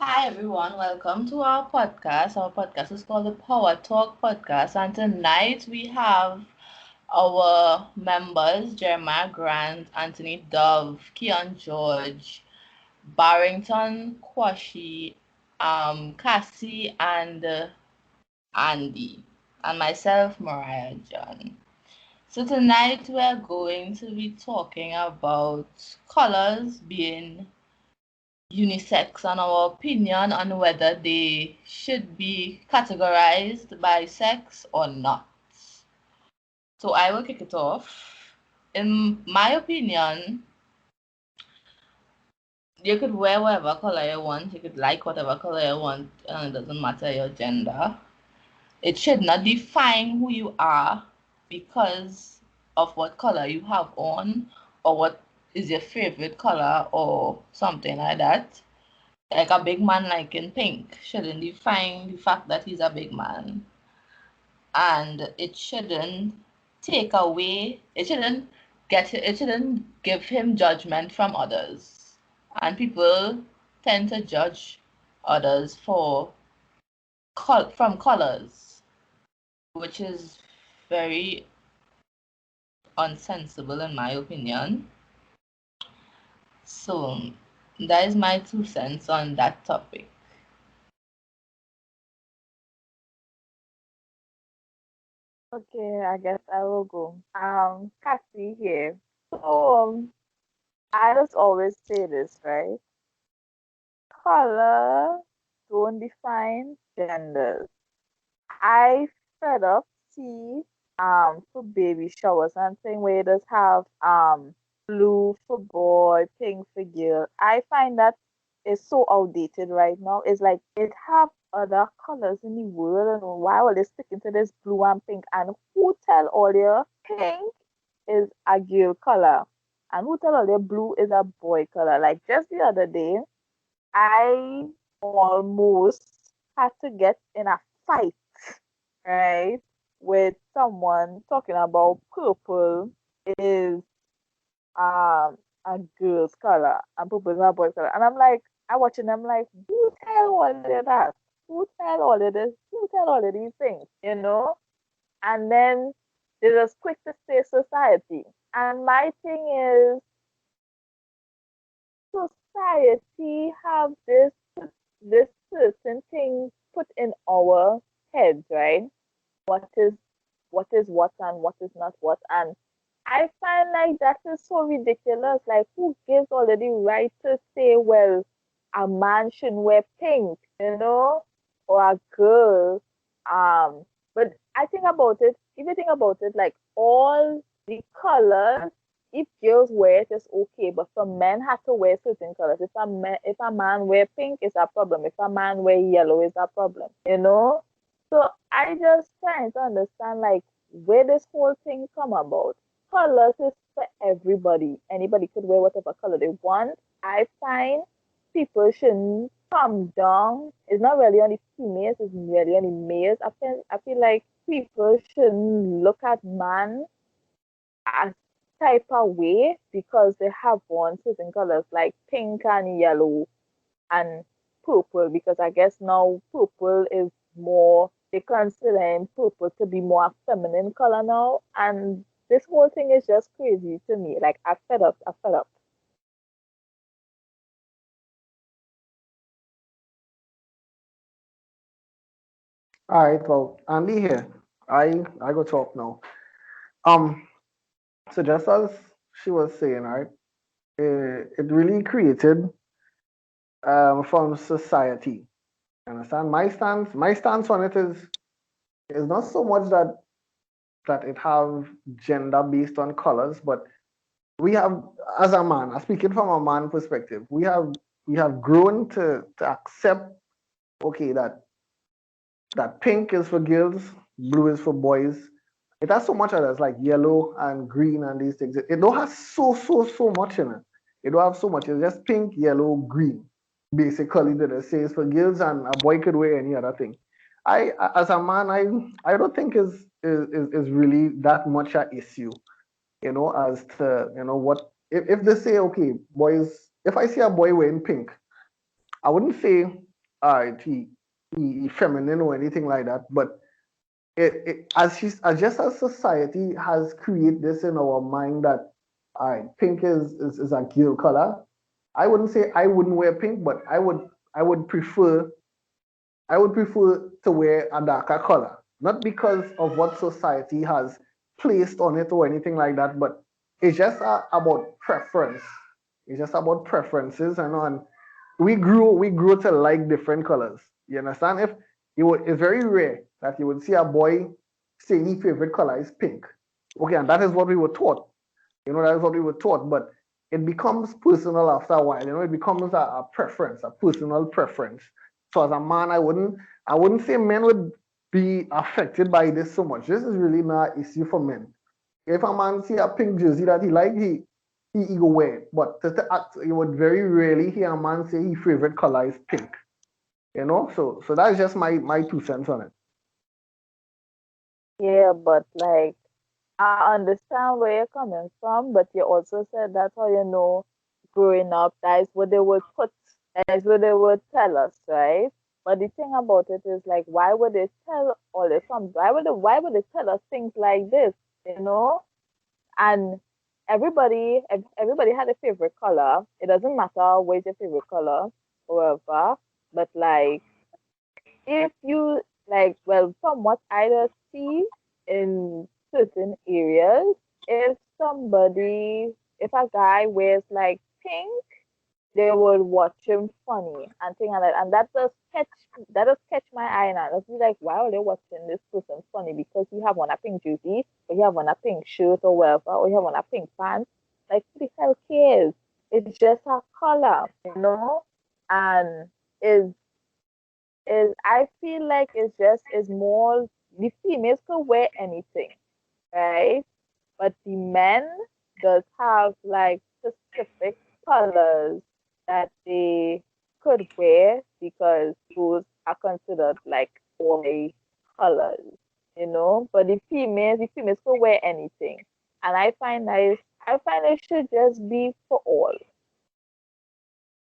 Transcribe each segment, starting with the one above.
Hi everyone, welcome to our podcast. Our podcast is called the Power Talk Podcast, and tonight we have our members Jeremiah Grant, Anthony Dove, Keon George, Barrington Kwashi, Cassie, and Andy, and myself, Mariah John. So tonight we're going to be talking about colors being unisex and our opinion on whether they should be categorized by sex or not. So I will kick it off. In my opinion, you could wear whatever color you want, you could like whatever color you want, and it doesn't matter your gender. It should not define who you are because of what color you have on or what is your favorite color or something like that. Like a big man liking pink shouldn't define the fact that he's a big man. And it shouldn't take away, it shouldn't give him judgment from others. And people tend to judge others from colors, which is very unsensible in my opinion. So that is my 2 cents on that topic. Okay, I guess I will go. Cassie here. So, I just always say this, right? Color don't define genders. I fed up see for baby showers and thing where you just have blue for boy, pink for girl. I find that is so outdated right now. It's like it have other colors in the world and why are they sticking to this blue and pink? And who tell all you pink is a girl color? And who tell all you blue is a boy color? Like just the other day, I almost had to get in a fight, right, with someone talking about purple is a girl's color and purple is a boy's color. And I'm like, I watching them like, who tell all of that? Who tell all of this? Who tell all of these things? And then they're just quick to say society. And my thing is society have this certain thing put in our heads, right? What is what and what is not what. And I find like that is so ridiculous. Like who gives already right to say, well, a man shouldn't wear pink, or a girl. But I think about it, if you think about it, like all the colors, if girls wear it, it's okay. But for men have to wear certain colors. If a man wear pink, it's a problem. If a man wear yellow, it's a problem. So I just trying to understand like where this whole thing come about. Colors is for everybody. Anybody could wear whatever color they want. I find people shouldn't come down. It's not really on the females, it's really on the males. I feel like people shouldn't look at man as type of way because they have on certain colors like pink and yellow and purple because I guess now purple is more they consider purple to be more a feminine color now and this whole thing is just crazy to me. Like I fed up. All right, well, Andy here. I go talk now. Um, so just as she was saying, right, it really created from society. Understand? My stance on it is not so much that it have gender based on colors, but we have as a man, speaking from a man perspective, we have grown to accept okay that pink is for girls, blue is for boys. It has so much others like yellow and green and these things. It don't have so much in it. It don't have so much. It's just pink, yellow, green. Basically, that it says for girls and a boy could wear any other thing. As a man, I don't think is really that much an issue. As to what if they say okay, boys. If I see a boy wearing pink, I wouldn't say all right, he feminine or anything like that, but as just as society has created this in our mind that all right, pink is a girl color. I wouldn't say I wouldn't wear pink, but I would prefer to wear a darker color, not because of what society has placed on it or anything like that, but it's just about preference. It's just about preferences, and we grew to like different colors. You understand? If it's very rare that you would see a boy saying his favorite color is pink. Okay, and that is what we were taught. That is what we were taught, but it becomes personal after a while. It becomes a preference, a personal preference. So as a man, I wouldn't say men would be affected by this so much. This is really not an issue for men. If a man see a pink jersey that he like, he go wear it. But you would very rarely hear a man say his favorite color is pink. So that's just my 2 cents on it. Yeah, but like I understand where you're coming from, but you also said that's how you know growing up, that is what they would put, that is what they would tell us, right? But the thing about it is like why would they tell all this why would they tell us things like this, you know? And everybody had a favorite color. It doesn't matter what is your favorite color, however, but like if you like, well, from what I just see in certain areas, if a guy wears like pink, they would watch him funny and thing like that, and that does catch my eye, and I just be like, why are they watching this person funny? Because he have on a pink jersey, or he have on a pink shirt, or whatever, or he have on a pink pants. Like, who the hell cares? It's just a color, you know, and is is I feel like it's more the females could wear anything, right? But the men does have like specific colors that they could wear because those are considered like boy colors, you know. But the females could wear anything, and I find it should just be for all.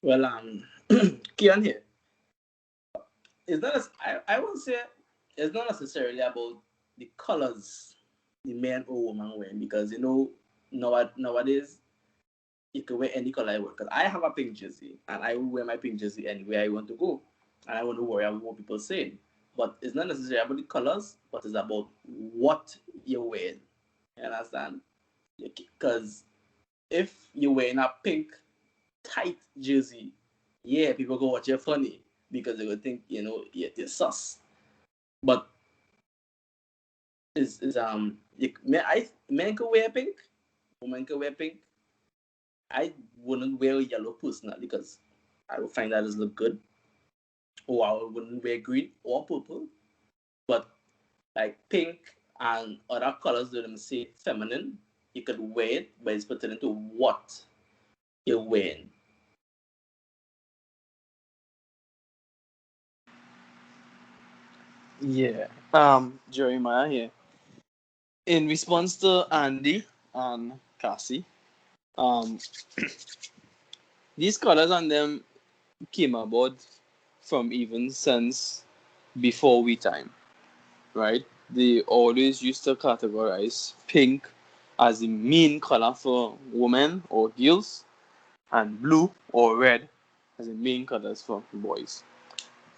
Well, Kian here. It's not. I would say it's not necessarily about the colors the man or woman wearing because nowadays you can wear any color I want. Because I have a pink jersey and I will wear my pink jersey anywhere I want to go, and I won't worry about what people say. But it's not necessarily about the colors, but it's about what you're wearing. You understand? Because if you're wearing a pink tight jersey, yeah, people go watch you funny because they will think you're sus. But men can wear pink, women can wear pink. I wouldn't wear yellow personally because I would find that doesn't look good. Or I wouldn't wear green or purple. But like pink and other colors that them say feminine, you could wear it, but it's pertaining to what you're wearing. Yeah. Jeremiah here. In response to Andy and Cassie, um, these colors on them came about from even since before we time, right? They always used to categorize pink as the main color for women or girls, and blue or red as the main colors for boys.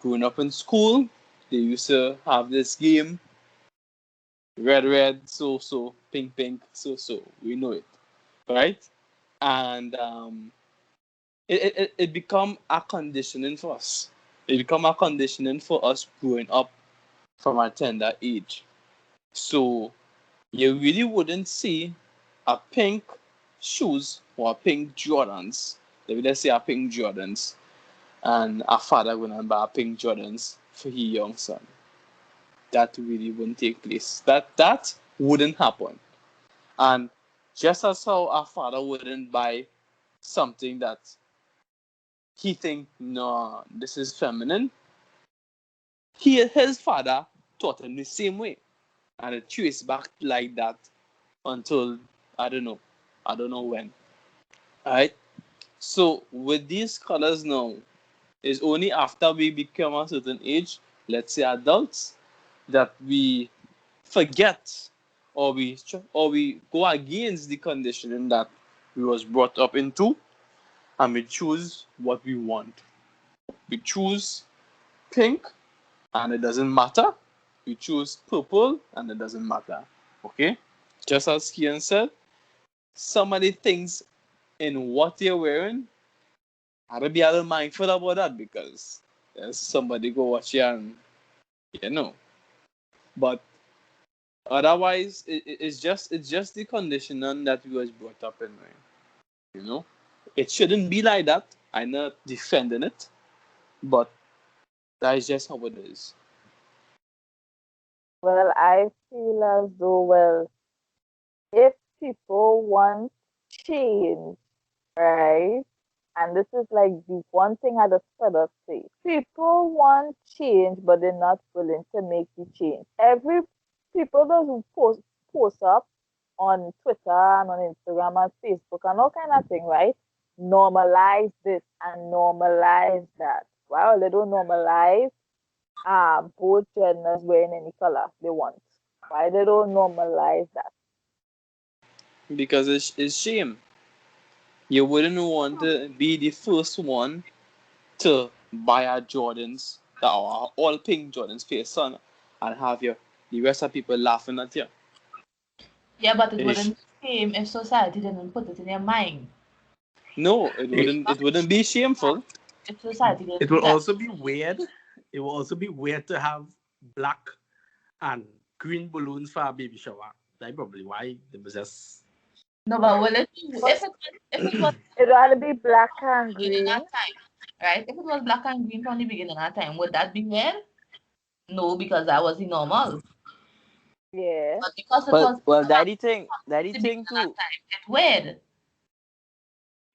Growing up in school, they used to have this game: red, red, so so, pink, pink, so so. We know it, right? And it become a conditioning for us. It become a conditioning for us growing up from a tender age. So you really wouldn't see a pink shoes or a pink Jordans. Let me just say a pink Jordans, and a father going to buy pink Jordans for his young son. That really wouldn't take place. That wouldn't happen. And just as how a father wouldn't buy something that he think, no, this is feminine, his father taught him the same way, and it traced back like that until I don't know, I don't know when. All right. So with these colors now, It's only after we become a certain age, let's say adults, that we forget or we go against the conditioning that we was brought up into, and we choose what we want. We choose pink and it doesn't matter. We choose purple and it doesn't matter. Okay? Just as Kian said, some of the things in what you're wearing, I gotta be a little mindful about that because there's somebody go watch you and you know. But otherwise, it's just the conditioning that we was brought up in, right? You know, it shouldn't be like that. I'm not defending it, but that is just how it is. Well, I feel as though, well, if people want change, right? And this is like the one thing I just fed up say. People want change, but they're not willing to make the change. Every people doesn't post up on Twitter and on Instagram and Facebook and all kind of thing, right? Normalize this and normalize that. Well, they don't normalize both genders wearing any color they want. Why they don't normalize that? Because it's shame. You wouldn't want to be the first one to buy a Jordans that are all pink Jordans for your son and have your the rest of people laughing at you. Yeah, but it It's, wouldn't be same if society didn't put it in your mind. no, it It, wouldn't. It wouldn't be shameful If society didn't it do will that. also be weird. It will also be weird to have black and green balloons for a baby shower. That's probably why they was just. No, but will it be, But if it was it rather be black and beginning green. of time, right? If it was black and green from the beginning of time, would that be weird? No, because that was the normal. Yeah. But because it But was well, black daddy from the thing beginning of too. time, it's weird.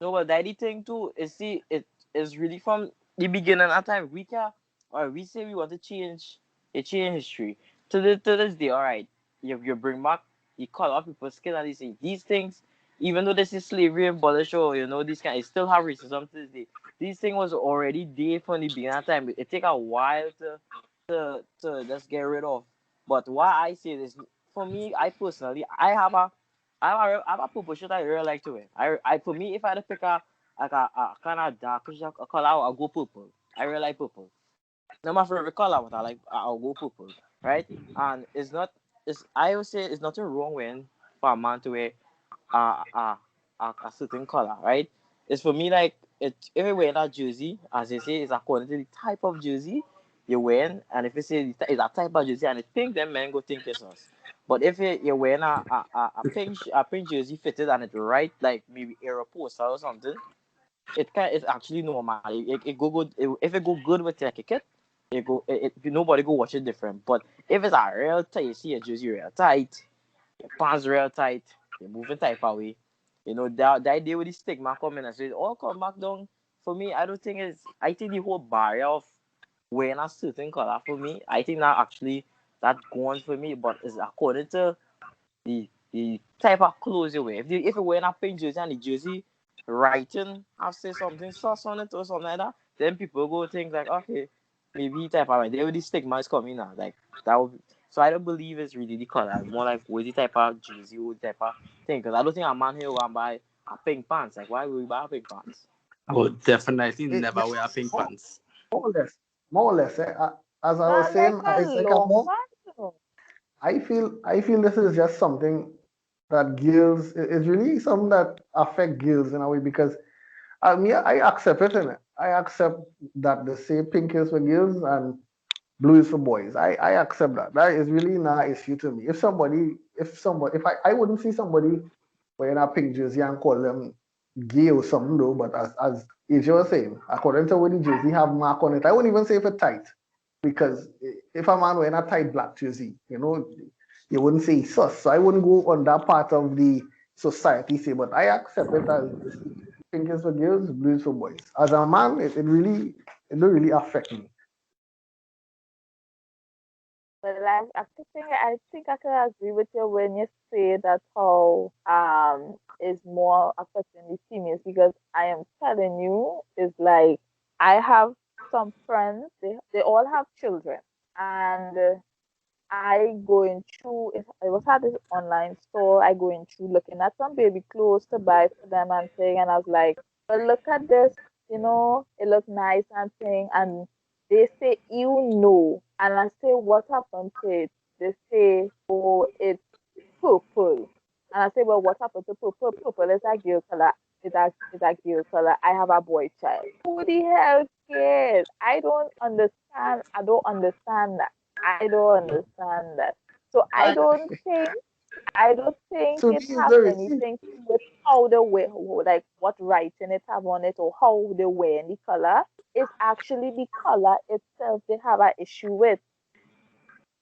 No, but daddy thing too. Is see, it is really from the beginning of time. We can, or we say we want to change, a change history to this day. All right, you bring back, you call out people's skin and they say these things, even though this is slavery and abolished or these kind, it still have racism to this day. These thing was already there from the beginning of time. It take a while to just get rid of. But why I say this, for me, I personally, I have a purple shirt I really like to wear. For me, if I had to pick a kind of darkish color, I'll go purple. I really like purple. Not my favorite color, but I'll go purple, right? And I would say it's nothing wrong when for a man to wear uh, uh, a certain color, right? It's for me like if you wear that jersey, as they say, it's according to the type of jersey you're wearing, and if you say it's a type of jersey and it's pink, then men go think it's us. But if you're wearing a pink jersey fitted and it's right, like maybe Aeropostale or something, it's actually normal. It go good if it go good with your kit, nobody go watch it different. But if it's a real tight, you see your jersey real tight, your pants real tight, you're moving type away. That idea with the stigma coming and so it all come back down. For me, I don't think I think the whole barrier of wearing a certain color for me, I think that actually that gone for me, but it's according to the type of clothes you wear. If you're wearing a pink jersey and the jersey writing have say something sauce on it or something like that, then people go think like, okay, maybe type of there the stigma is coming now. Like that would so I don't believe it's really the color. It's more like what the type of jersey, what type of thing. Because I don't think a man here will buy a pink pants. Like why would we buy a pink pants? I would definitely Yeah, never wear pink more, pants. more or less, more or less. As I was Not like saying, a it's like a long more. pants. I feel this is just something that girls. It's really something that affect girls in a way because I accept it, innit? I accept that they say pink is for girls and blue is for boys. I accept that. That is really not an issue to me. If I wouldn't see somebody wearing a pink jersey and call them gay or something though, but as you were saying, according to what the jersey have mark on it, I wouldn't even say for tight. Because if a man wearing a tight black jersey, you wouldn't say sus. So I wouldn't go on that part of the society say, but I accept it as pink is for girls, blue is for boys. As a man, it don't really affect me. But I think I can agree with you when you say that how is more affecting the females because I am telling you, it's like I have some friends, they all have children, and I going through if I was at this online store, I going through looking at some baby clothes to buy for them and thing, and I was like, well, look at this, it look nice and thing, and they say you know, and I say what happened to it? They say, oh, it's purple, and I say, well, what happened to purple? Purple is a girl color. It's a girl color. I have a boy child. Who the hell cares? I don't understand. I don't understand that. I don't understand that. So But I don't think So it me is have the receipt. anything to do with how they wear, like what writing it have on it or how they wear the color. It's actually the color itself they have an issue with.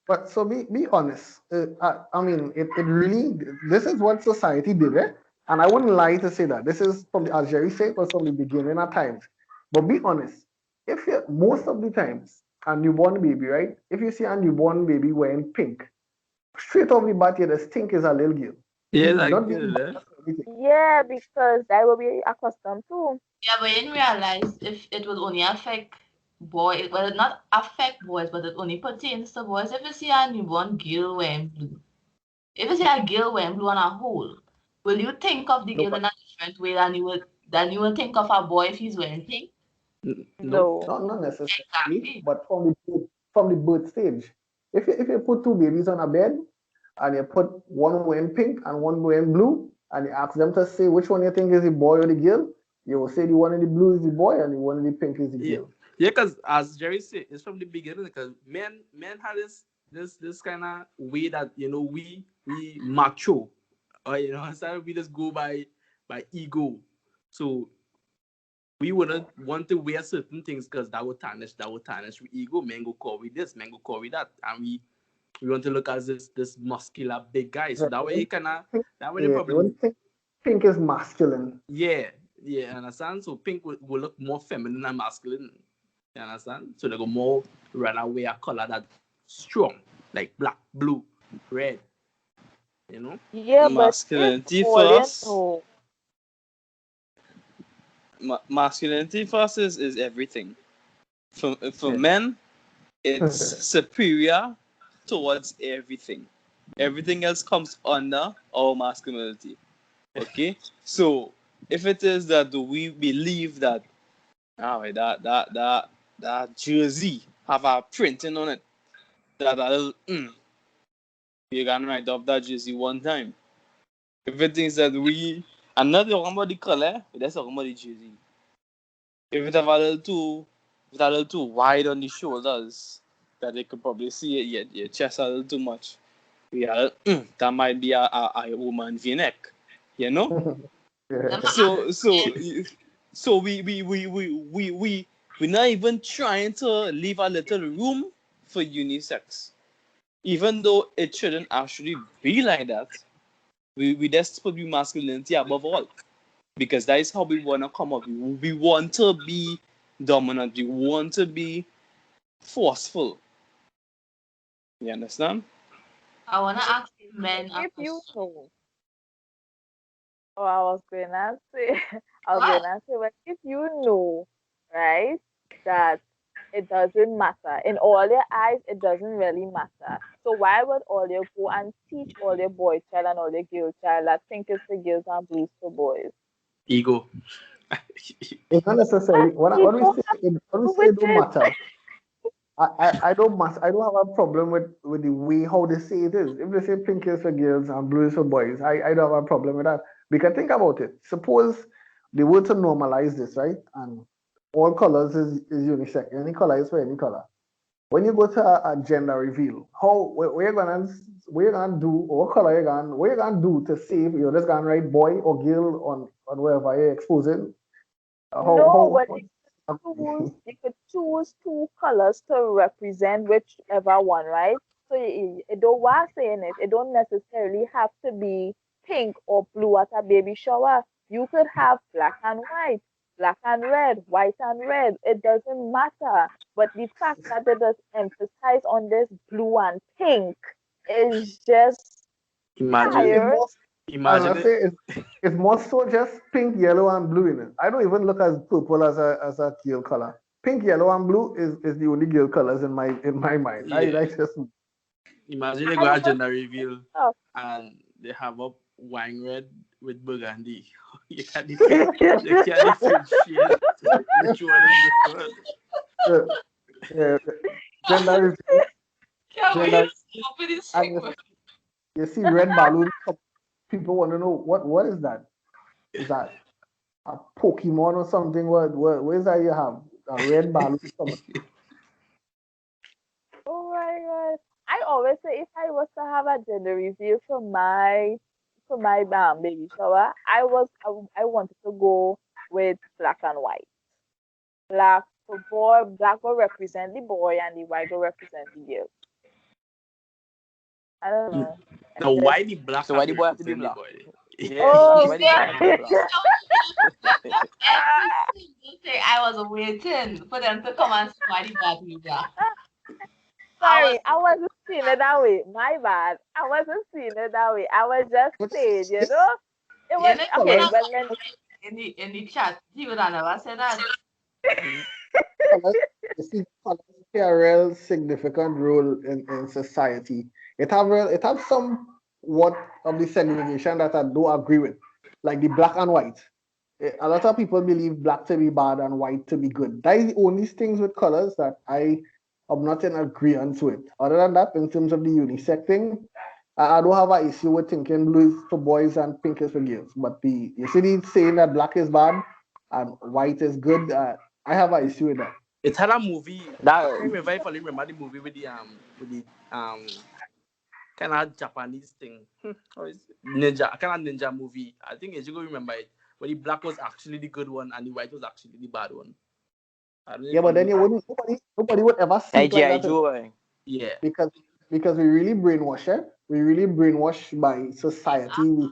But so be honest. I mean, it really, this is what society did, eh? And I wouldn't lie to say that. This is from the, as Jerry said, it was from the beginning at times. But be honest. If you, most of the times, a newborn baby, right? If you see a newborn baby wearing pink, straight off the bat, you just think is a little girl. Yeah, Not that being girl, eh? biased or anything. Yeah, because I will be accustomed to. yeah, but you didn't realize if it would only affect boys, well, not affect boys, but it only pertains to boys. If you see a newborn girl wearing blue, if you see a girl wearing blue on a whole, will you think of the No, girl but in a different way than you will think of a boy if he's wearing pink? Nope. No. not necessarily, Exactly. but from the birth stage. If you put two babies on a bed and you put one wearing pink and one wearing blue, and you ask them to say which one you think is the boy or the girl, you will say the one in the blue is the boy and the one in the pink is the Yeah, girl. yeah, because as Jerry said, it's from the beginning. Because men had this kind of way that we macho, or instead we just go by ego. So we wouldn't want to wear certain things because that would tarnish we ego. Men go call we this, men go call we that, and we want to look as this muscular big guy. So Right. that way, that way they Yeah, you probably. wouldn't think pink is masculine. Yeah, yeah, understand? So pink will look more feminine and masculine. You understand? So they go more run away a color that strong, like black, blue, red, you know? Yeah, but if Masculinity all you first. know, Masculinity first is everything. For Yeah. men, it's superior towards everything. Everything else comes under our masculinity. Okay? So if it is that we believe that that jersey have a printing on it. That a little, you can write off that jersey one time. If it thinks that I'm not talking about the color, but that's talking about the jersey. If it have a little too wide on the shoulders, that they could probably see it, your chest a little too much. Yeah, that might be a woman V-neck, you know. Let me ask So so so we're not even trying to leave a little room for unisex, even though it shouldn't actually be like that. We just put masculinity above all because that is how we want to come up. We want to be dominant. We want to be forceful. You understand? I wanna but ask men a if you question. know, or I was going to say, I was going What? to say, but if you know, right, that it doesn't matter in all your eyes, it doesn't really matter. So why would all you go and teach all your boy child and all your girl child that think it's for girls and blues for boys? Ego. It's not necessarily What when we ego say have it, when we to do say with it don't it? matter. I don't have a problem with the way how they say it is. If they say pink is for girls and blue is for boys, I don't have a problem with that. We can think about it. Suppose they were to normalize this, right? And all colors is unisex. Any color is for any color. When you go to a gender reveal, where you gonna do or what color you gonna do to see if you're just gonna write boy or girl on wherever you're exposing? No, but How you could choose two colors to represent whichever one, right? So it don't was saying it. It don't necessarily have to be pink or blue at a baby shower. You could have black and red, white and red. It doesn't matter. But the fact that they just emphasize on this blue and pink is just Imagine, it's tired. more, as I imagine it. say, it's more so just pink, yellow, and blue in it. I don't even look at purple as a teal color. pink, yellow, and blue is the only girl colors in my mind. Yeah. I just Imagine they I go was at gender reveal oh, and they have up wine red with burgundy. You can't you can't differentiate which one is which one. uh, uh, gender reveal, Can't wait gender, to stop with this and segment. you see red balloons. People want to know what is that? Is that a Pokemon or something? What is that you have? A red balloon? oh my god. I always say if I was to have a gender reveal for my baby shower, I wanted to go with black and white. Black for boy, black will represent the boy and the white will represent the girl. I don't know. I Now just why the black So have why to the boy have to be represent the black? boy? Yeah, oh why the boy have to be Exactly. black? So every single thing I was waiting for them to come and say why the bad me black. I was sorry, I wasn't seeing it that way. My bad. I wasn't seeing it that way. I was just But saying, you know, it you was know okay. colors, When in the chat he would have never said that. colors, you see, colors play a real significant role in society. It have some what of the segregation that I do agree with, like the black and white. A lot of people believe black to be bad and white to be good. That is the only things with colors that I am not in agreement with. Other than that, in terms of the unisex thing, I don't have an issue with thinking blue is for boys and pink is for girls. But the you see the saying that black is bad and white is good. I have an issue with that. It had a movie. I That can't remember if I remember the movie with the kind of Japanese thing. Or is it? Ninja kind of ninja movie. I think you go remember it. Where the black was actually the good one and the white was actually the bad one. I don't know Yeah, if but then you you wouldn't nobody would ever see it like IGI that Joe. Eh? yeah. because we really brainwash it. We really brainwash by society.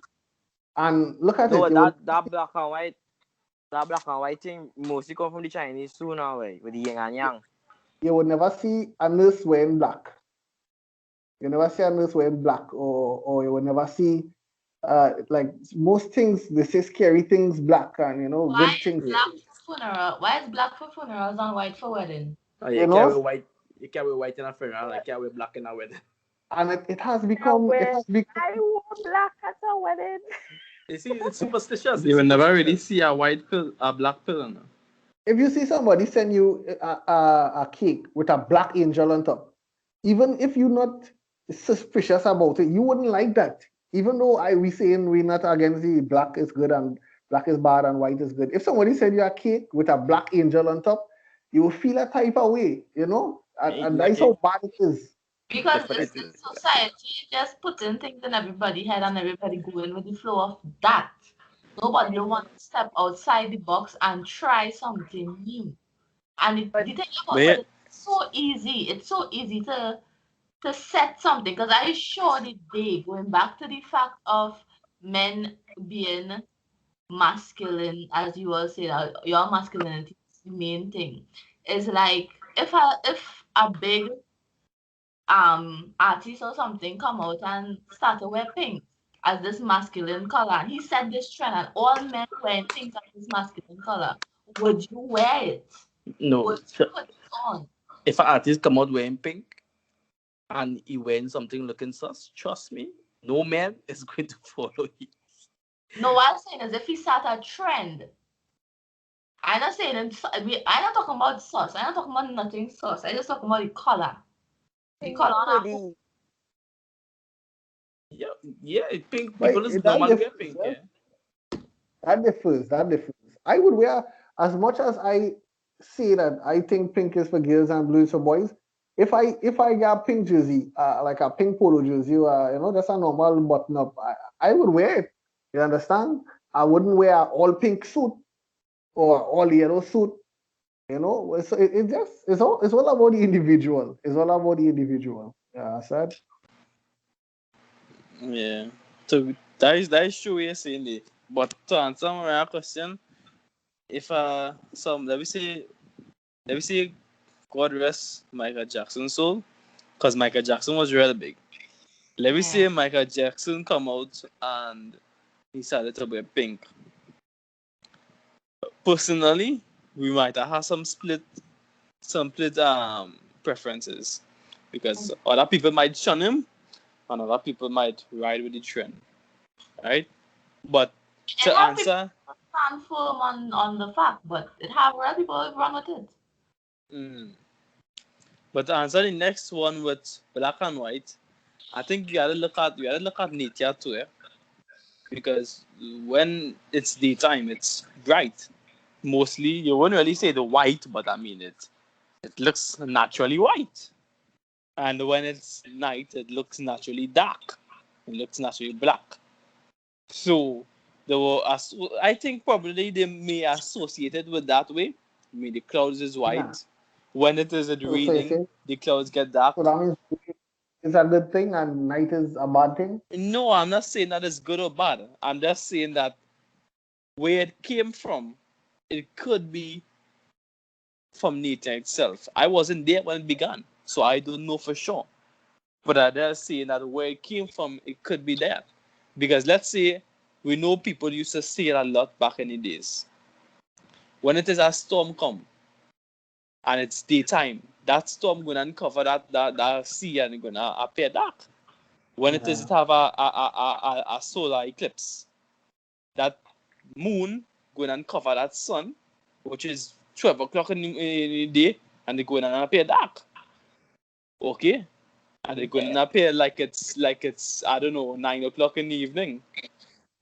And look at No, it, you would that black and white thing mostly come from the Chinese too now, eh? With the yin and yang. never see a nurse wearing black. You never see a nurse wearing black, or you will never see like most things they say scary things black and Why good is things. Yeah. black for funeral? Why is black for funerals and white for wedding? Oh, yeah, You know, you can't wear white in a funeral, like you can't wear black in a wedding. and it has I become it wear, has become I wore black at a wedding. You see, it's superstitious. You It's will never really superstitious. see a white pill, a black pill. No? if you see somebody send you a cake with a black angel on top, even if you're not suspicious about it, you wouldn't like that. Even though we saying we're not against the black is good and black is bad and white is good. If somebody send you a cake with a black angel on top, you will feel a type of way, and Eating a that's cake. how bad it is. Because Definitely. it's society just putting things in everybody's head and everybody going with the flow of that. Nobody don't want to step outside the box and try something new. And But the thing But about yeah, wedding, it's so easy. It's so easy to set something. Because I sure the day going back to the fact of men being masculine, as you all say, that your masculinity is the main thing. Is like if a big artist or something come out and start to wear pink as this masculine color, and he set this trend, and all men wearing pink as this masculine color, would you wear it? no. Would you put it on? If an artist come out wearing pink and he wearing something looking sus, trust me, no man is going to follow you. No, what I'm saying is if he start a trend. I'm not saying I'm not talking about sauce. I'm not talking about nothing sauce. I just talking about the color. The pink color on a hoodie. Yeah, yeah, pink But people is that normally wear differs. pink, Yeah? yeah. That differs. That differs. I would wear as much as I say that I think pink is for girls and blue is for boys. If I got a pink jersey, like a pink polo jersey, just a normal button up, I would wear it. You understand? I wouldn't wear an all pink suit or all yellow suit. So it just it's all about the individual. It's all about the individual. Yeah, I said. Yeah. So that is true what you're saying there. But to answer my question, if some let me say God rest Michael Jackson's soul, because Michael Jackson was real big. Let me Mm. say Michael Jackson come out and he started to wear pink. Personally, we might have had some split split preferences, because other people might shun him and other people might ride with the trend, right? But It to have people answer, stand firm on the fact, but it have other people run with it. mm, but to answer the next one with black and white, I think you gotta look at nature too, eh? Because when it's daytime, it's bright. Mostly, you wouldn't really say the white, but I mean it looks naturally white. And when it's night, it looks naturally dark. It looks naturally black. So I think probably they may associate it with that way. I mean, the clouds is Yeah. white. When it is So you raining, say, the clouds get so dark. that means day is a good thing and night is a bad thing? No, I'm not saying that it's good or bad. I'm just saying that where it came from, it could be from nature itself. I wasn't there when it began, so I don't know for sure. But I just saying that where it came from, it could be that. Because let's say we know people used to sail a lot back in the days. When it is a storm come and it's daytime, that storm gonna uncover that sea and it's gonna appear dark. When it is Yeah. it have a solar eclipse, that moon gonna uncover that sun, which is 12 o'clock in the day, and it's gonna appear dark. Okay? And it's gonna appear like it's I don't know 9 o'clock in the evening,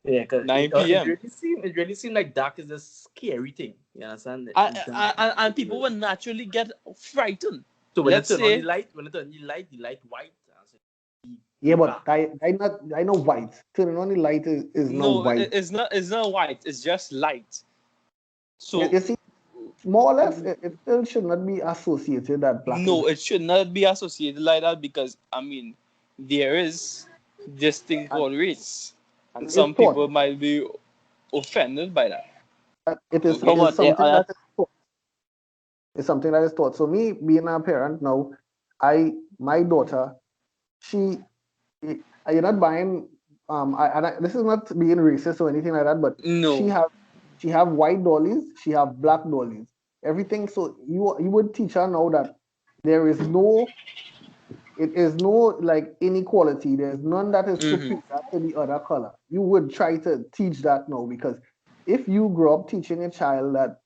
Yeah, cause 9 p.m. it really seem like dark is a scary thing. You understand? And people will naturally get frightened. So when it Let's turn on the say light, the light white, and say, Yeah, but dark. I know white. Turning on the light is not no, white. it's not white. It's just light. So You see, more or less, it still should not be associated that black is. no, it should not be associated like that because I mean there is this thing And called race, and it is some taught. people might be offended by that. It No, is but something other that is taught. It's something that is taught. So me being a parent now, my daughter, she you're not buying this is not being racist or anything like that, but she No. have she have white dollies, she have black dollies, everything. So you would teach her now that there is no it is no like inequality. There's none that is Mm-hmm. superior to the other color. You would try to teach that now because if you grow up teaching a child that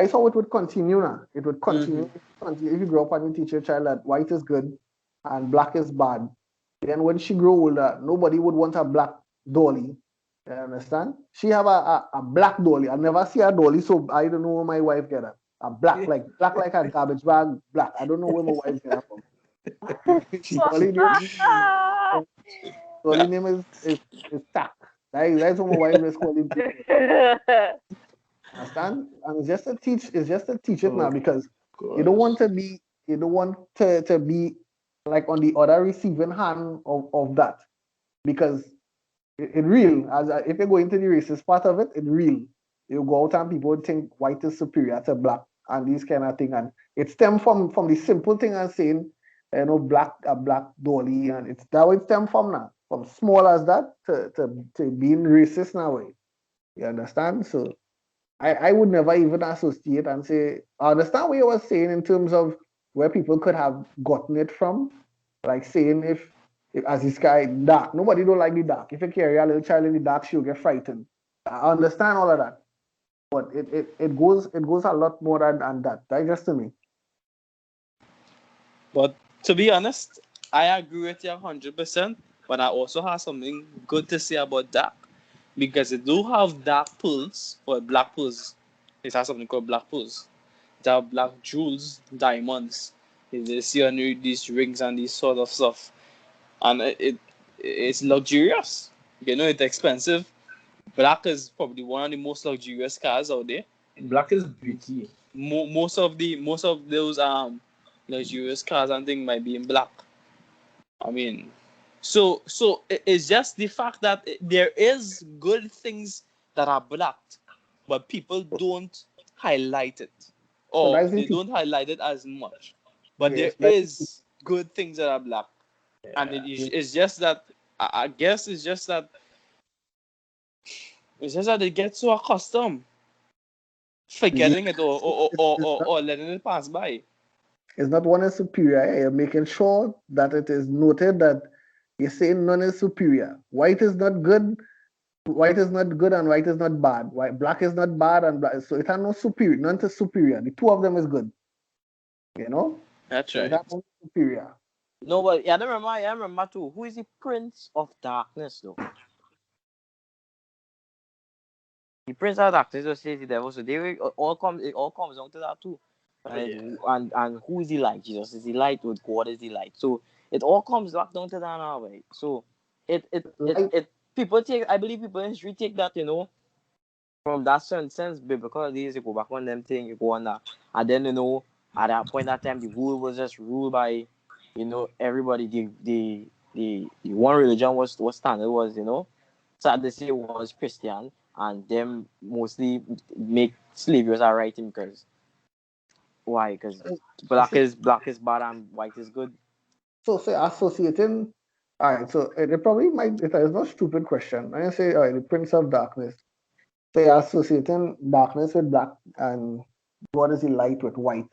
is how it would continue now. It would Mm-hmm. continue. If you grow up and you teach your child that white is good and black is bad, then when she grow older, nobody would want a black dolly. You understand? She have a black dolly. I never see a dolly, so I don't know where my wife get it. A black like a garbage bag, black. I don't know where my wife get it from. Dolly name, Dolly name is Tack. That's what my wife is calling people. Understand? And it's just to teach it now Oh because you don't gosh. want to be you don't want to be like on the other receiving hand of that because it real if you go into the racist part of it, it real. You go out and people would think white is superior to black and these kind of thing, and it stem from the simple thing as saying black a black dolly, and it's that way it stem from now from small as that to being racist now way. You understand? So I would never even associate and say, I understand what you were saying in terms of where people could have gotten it from. Like saying if as this guy dark, nobody don't like the dark. If you carry a little child in the dark, she'll get frightened. I understand all of that. But it goes a lot more than that. That's just to me. But to be honest, I agree with you 100%. But I also have something good to say about dark because it do have dark pearls or black pearls. It has something called black pearls. It have black jewels, diamonds. They see on these rings and these sort of stuff, and it's luxurious. You know, it's expensive. Black is probably one of the most luxurious cars out there. Black is beauty. Most of those luxurious cars and things might be in black. I mean, so it's just the fact that there is good things that are blacked, but people don't highlight it, So or that's they it. don't highlight it as much. But there Yes, that's it. is good things that are black, and Yeah. it's just that I guess it's just that they get so accustomed Yeah, forgetting it or, or, or, it's or, or letting it pass by. It's not one is superior. You're making sure that it is noted that you're saying none is superior. White is not good. White is not good and white is not bad. White, black is not bad and black. So it has no superior. None is superior. The two of them is good. You know. That's So it right. has no superior. No, but yeah, I remember too. Who is the Prince of Darkness though? The Prince of Darkness just says the devil. So it all comes down to that too. Oh Right? yeah. And who is the light? Jesus is the light, or God is the light. So it all comes back down to that now, right? So Light. people take, I believe people in history take that, from that certain sense, biblical days, you go back on them thing, you go on that. And then, at that point that time, the world was just ruled by, everybody. The one religion was standard, was, sad to say, it was Christian, and them mostly make slavery as a right thing, because why? Because You see, black is bad and white is good. so associating. All right. So it probably might. It is not a stupid question. I say, all right, the Prince of Darkness. So you're associating darkness with black and what is the light with white.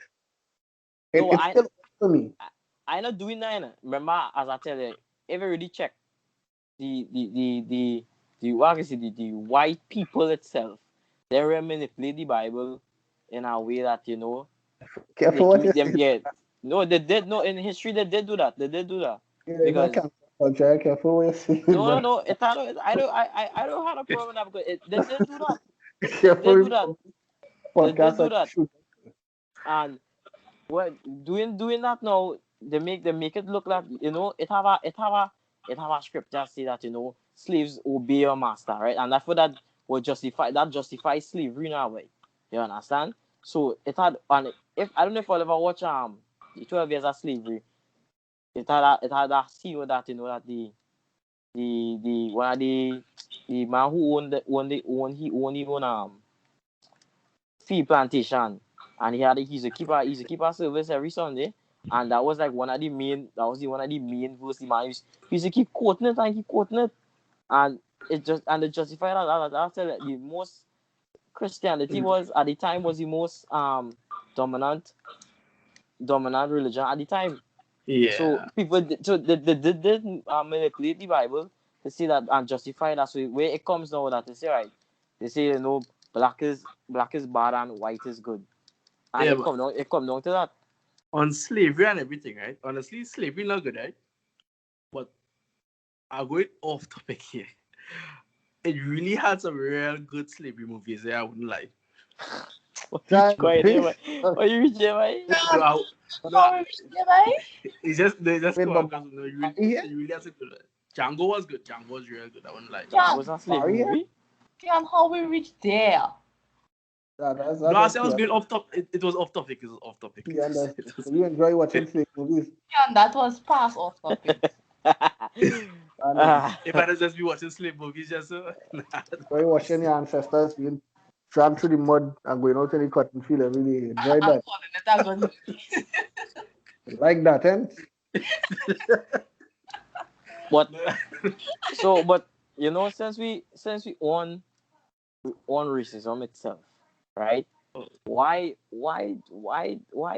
No, It's still for me. I not doing that. Remember, as I tell you, if you really check the what I say, the white people itself, they will manipulate the Bible in a way that they Careful what keep you them. say. Yeah, no, they did. No, in history they did do that. They did do that You're not because cancel culture. Careful what you say, brother. no. I don't have a problem with that, because they did do that. They Careful did do with that. They did podcast do like that. shoot. And well, doing that now, they make it look like, it have a scripture say that, slaves obey your master, right? And that's for that will justify slavery in a way. You understand? So it had, and if I don't know if I'll ever watch the 12 years of slavery, it had a scene with that, that the one of the man who owned his own field plantation, and he's a keeper service every Sunday, and that was like one of the main verse the man used to keep quoting it and keep quoting it, and it justified that after the most Christianity was at the time was the most dominant religion at the time. So Yeah. people did manipulate the Bible to see that and justify that. So where it comes now that they say, right, they say, black is bad and white is good, and Yeah, it but come down to that. on slavery and everything, right? Honestly, slavery not good, right? But I'm going off topic here. It really had some real good slavery movies. Yeah, I wouldn't lie. What you Try quiet there, this. boy? What you reach there, boy? No, God, no, how we reach there, bye? it's just they just Wait, come but across. No, Barry here? you really have to do that. Django was good. Django was real good. I wouldn't lie. Django Can, was a slavery Barry here? movie. can how we reach there? No, That's I what said I was Kian. going off top. It was off topic. It was off topic. Kian does. It was, You enjoy watching slave movies. Can, that was past off topic. And Ah, if I just be watching slave movies, just nah, enjoy watching your ancestors being dragged through the mud and going out in the cotton field every day. Enjoy I'm that. calling it a good movie. Like that, eh? but no. but since we own racism itself, right? Why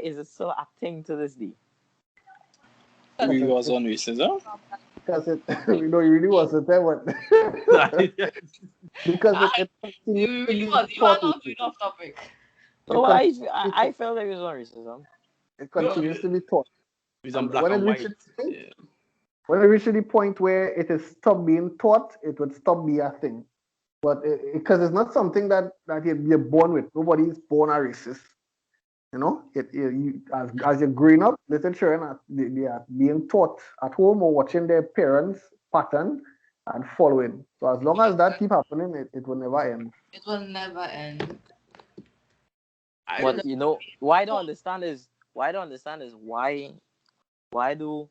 is it still a thing to this day? Because We was it, on racism. because it, it really wasn't there, but because I, it you continues to really be was. You are taught. not going off topic. So It I, continues to I be I taught. felt like it was on racism. It no, continues to be taught. it's on And black and white. Yeah. when it reaches the point where it is stop being taught, it would stop being a thing. But because it's not something that you're born with. Nobody is born a racist. As you're growing up, little children they are being taught at home or watching their parents' pattern and following. So as long as that keep happening, it will never end. It will never end. I But The- don't. why I don't understand is why do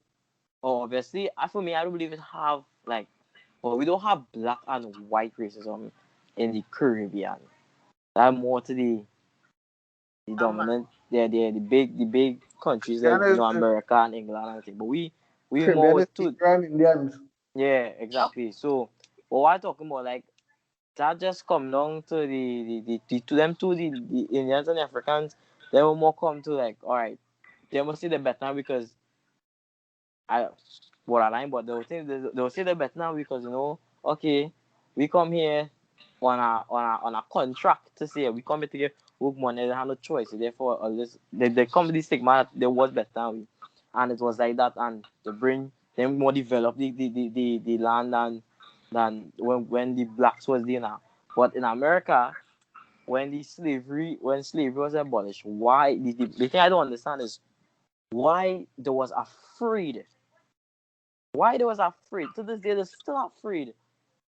obviously for me I don't believe it have like, well, we don't have black and white racism in the Caribbean. That more to the dominant, the big countries like, Caribbean is America and England and everything. But we Caribbean more is to, Negro and Indians. yeah, Yup. exactly. So but what I talking about, like, that just come down to the to them, to the Indians and the Africans. They will more come to, like, all right, they must say they're better now because I borderline, but they'll say they're better now because okay, we come here on a contract to say we come here to get work money, they have no choice. So therefore, all this they come with this stigma that they was better than we, and it was like that, and they bring them more develop the land than when the blacks was there now. But in America, when slavery was abolished, why the thing I don't understand is why they was afraid. Why they was afraid? To this day, they're still afraid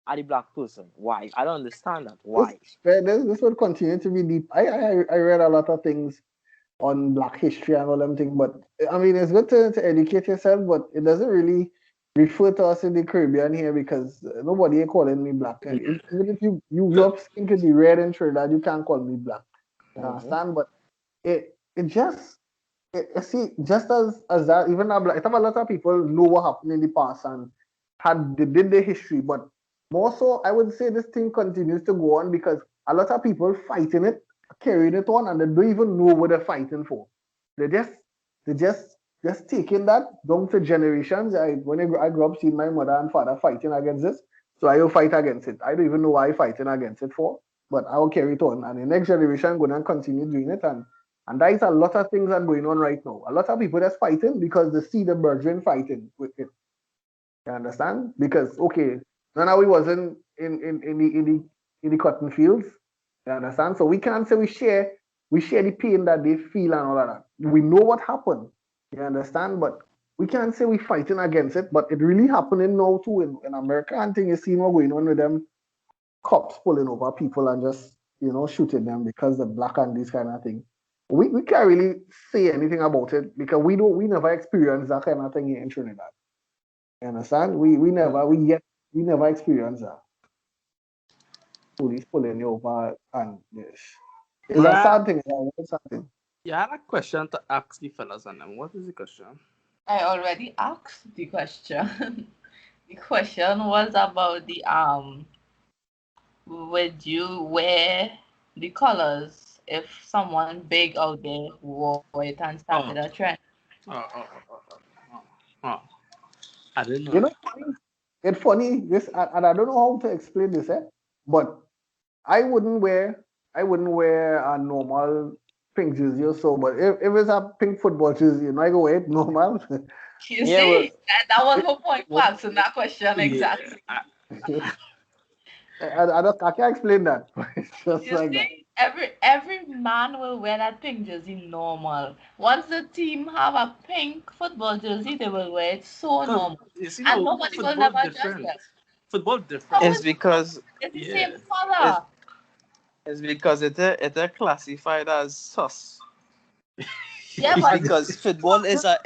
of the black person. Why? I don't understand that. This Why? this would continue to be deep. I read a lot of things on Black history and all them things, but I mean it's good to educate yourself, but it doesn't really refer to us in the Caribbean here because nobody ain't calling me black. Even if you grew up skin could be red in Trinidad, you can't call me black. You Mm-hmm. understand? But it just see, just as that, even I think a lot of people know what happened in the past and they did the history, but more so, I would say this thing continues to go on because a lot of people fighting it, carrying it on, and they don't even know what they're fighting for. They just they just taking that down to generations. I grew up seeing my mother and father fighting against this, so I will fight against it. I don't even know why I fighting against it for, but I will carry it on, and the next generation gonna continue doing it, and that is a lot of things that are going on right now. A lot of people that's fighting because they see the brethren fighting with it. You understand? Because okay, now we wasn't in the cotton fields. You understand? So we can't say we share the pain that they feel and all of that. We know what happened. You understand? But we can't say we fighting against it. But it really happening now too in America. And thing you see what going on with them cops pulling over people and just shooting them because they're black and this kind of thing. We can't really say anything about it because we never experienced that kind of thing here in Trinidad. You understand? We never experienced that. Police pulling you over and this. It's a Right. sad thing. It's a sad thing. Yeah, I had a question to ask the fellas on them. What is the question? I already asked the question. The question was about the would you wear the colors if someone big out there wore it and started a Oh, trend? oh. Oh. I didn't know You know, that. funny. It's funny. This and I don't know how to explain this, but I wouldn't wear I wouldn't wear a normal pink jersey or so. But if it's a pink football jersey, I go wear it normal. You Yeah, well, see, that was It- my point for What? asking that question Yeah. exactly. I can't explain that. It's just You like that. see, every man will wear that pink jersey normal. Once the team have a pink football jersey, they will wear it so Because normal, you see, and no, nobody will football never judge different. them. Football How different. it's is it not? because It's the same Yeah. it's color. it's because it's classified as sus. Yeah, It's but because football is a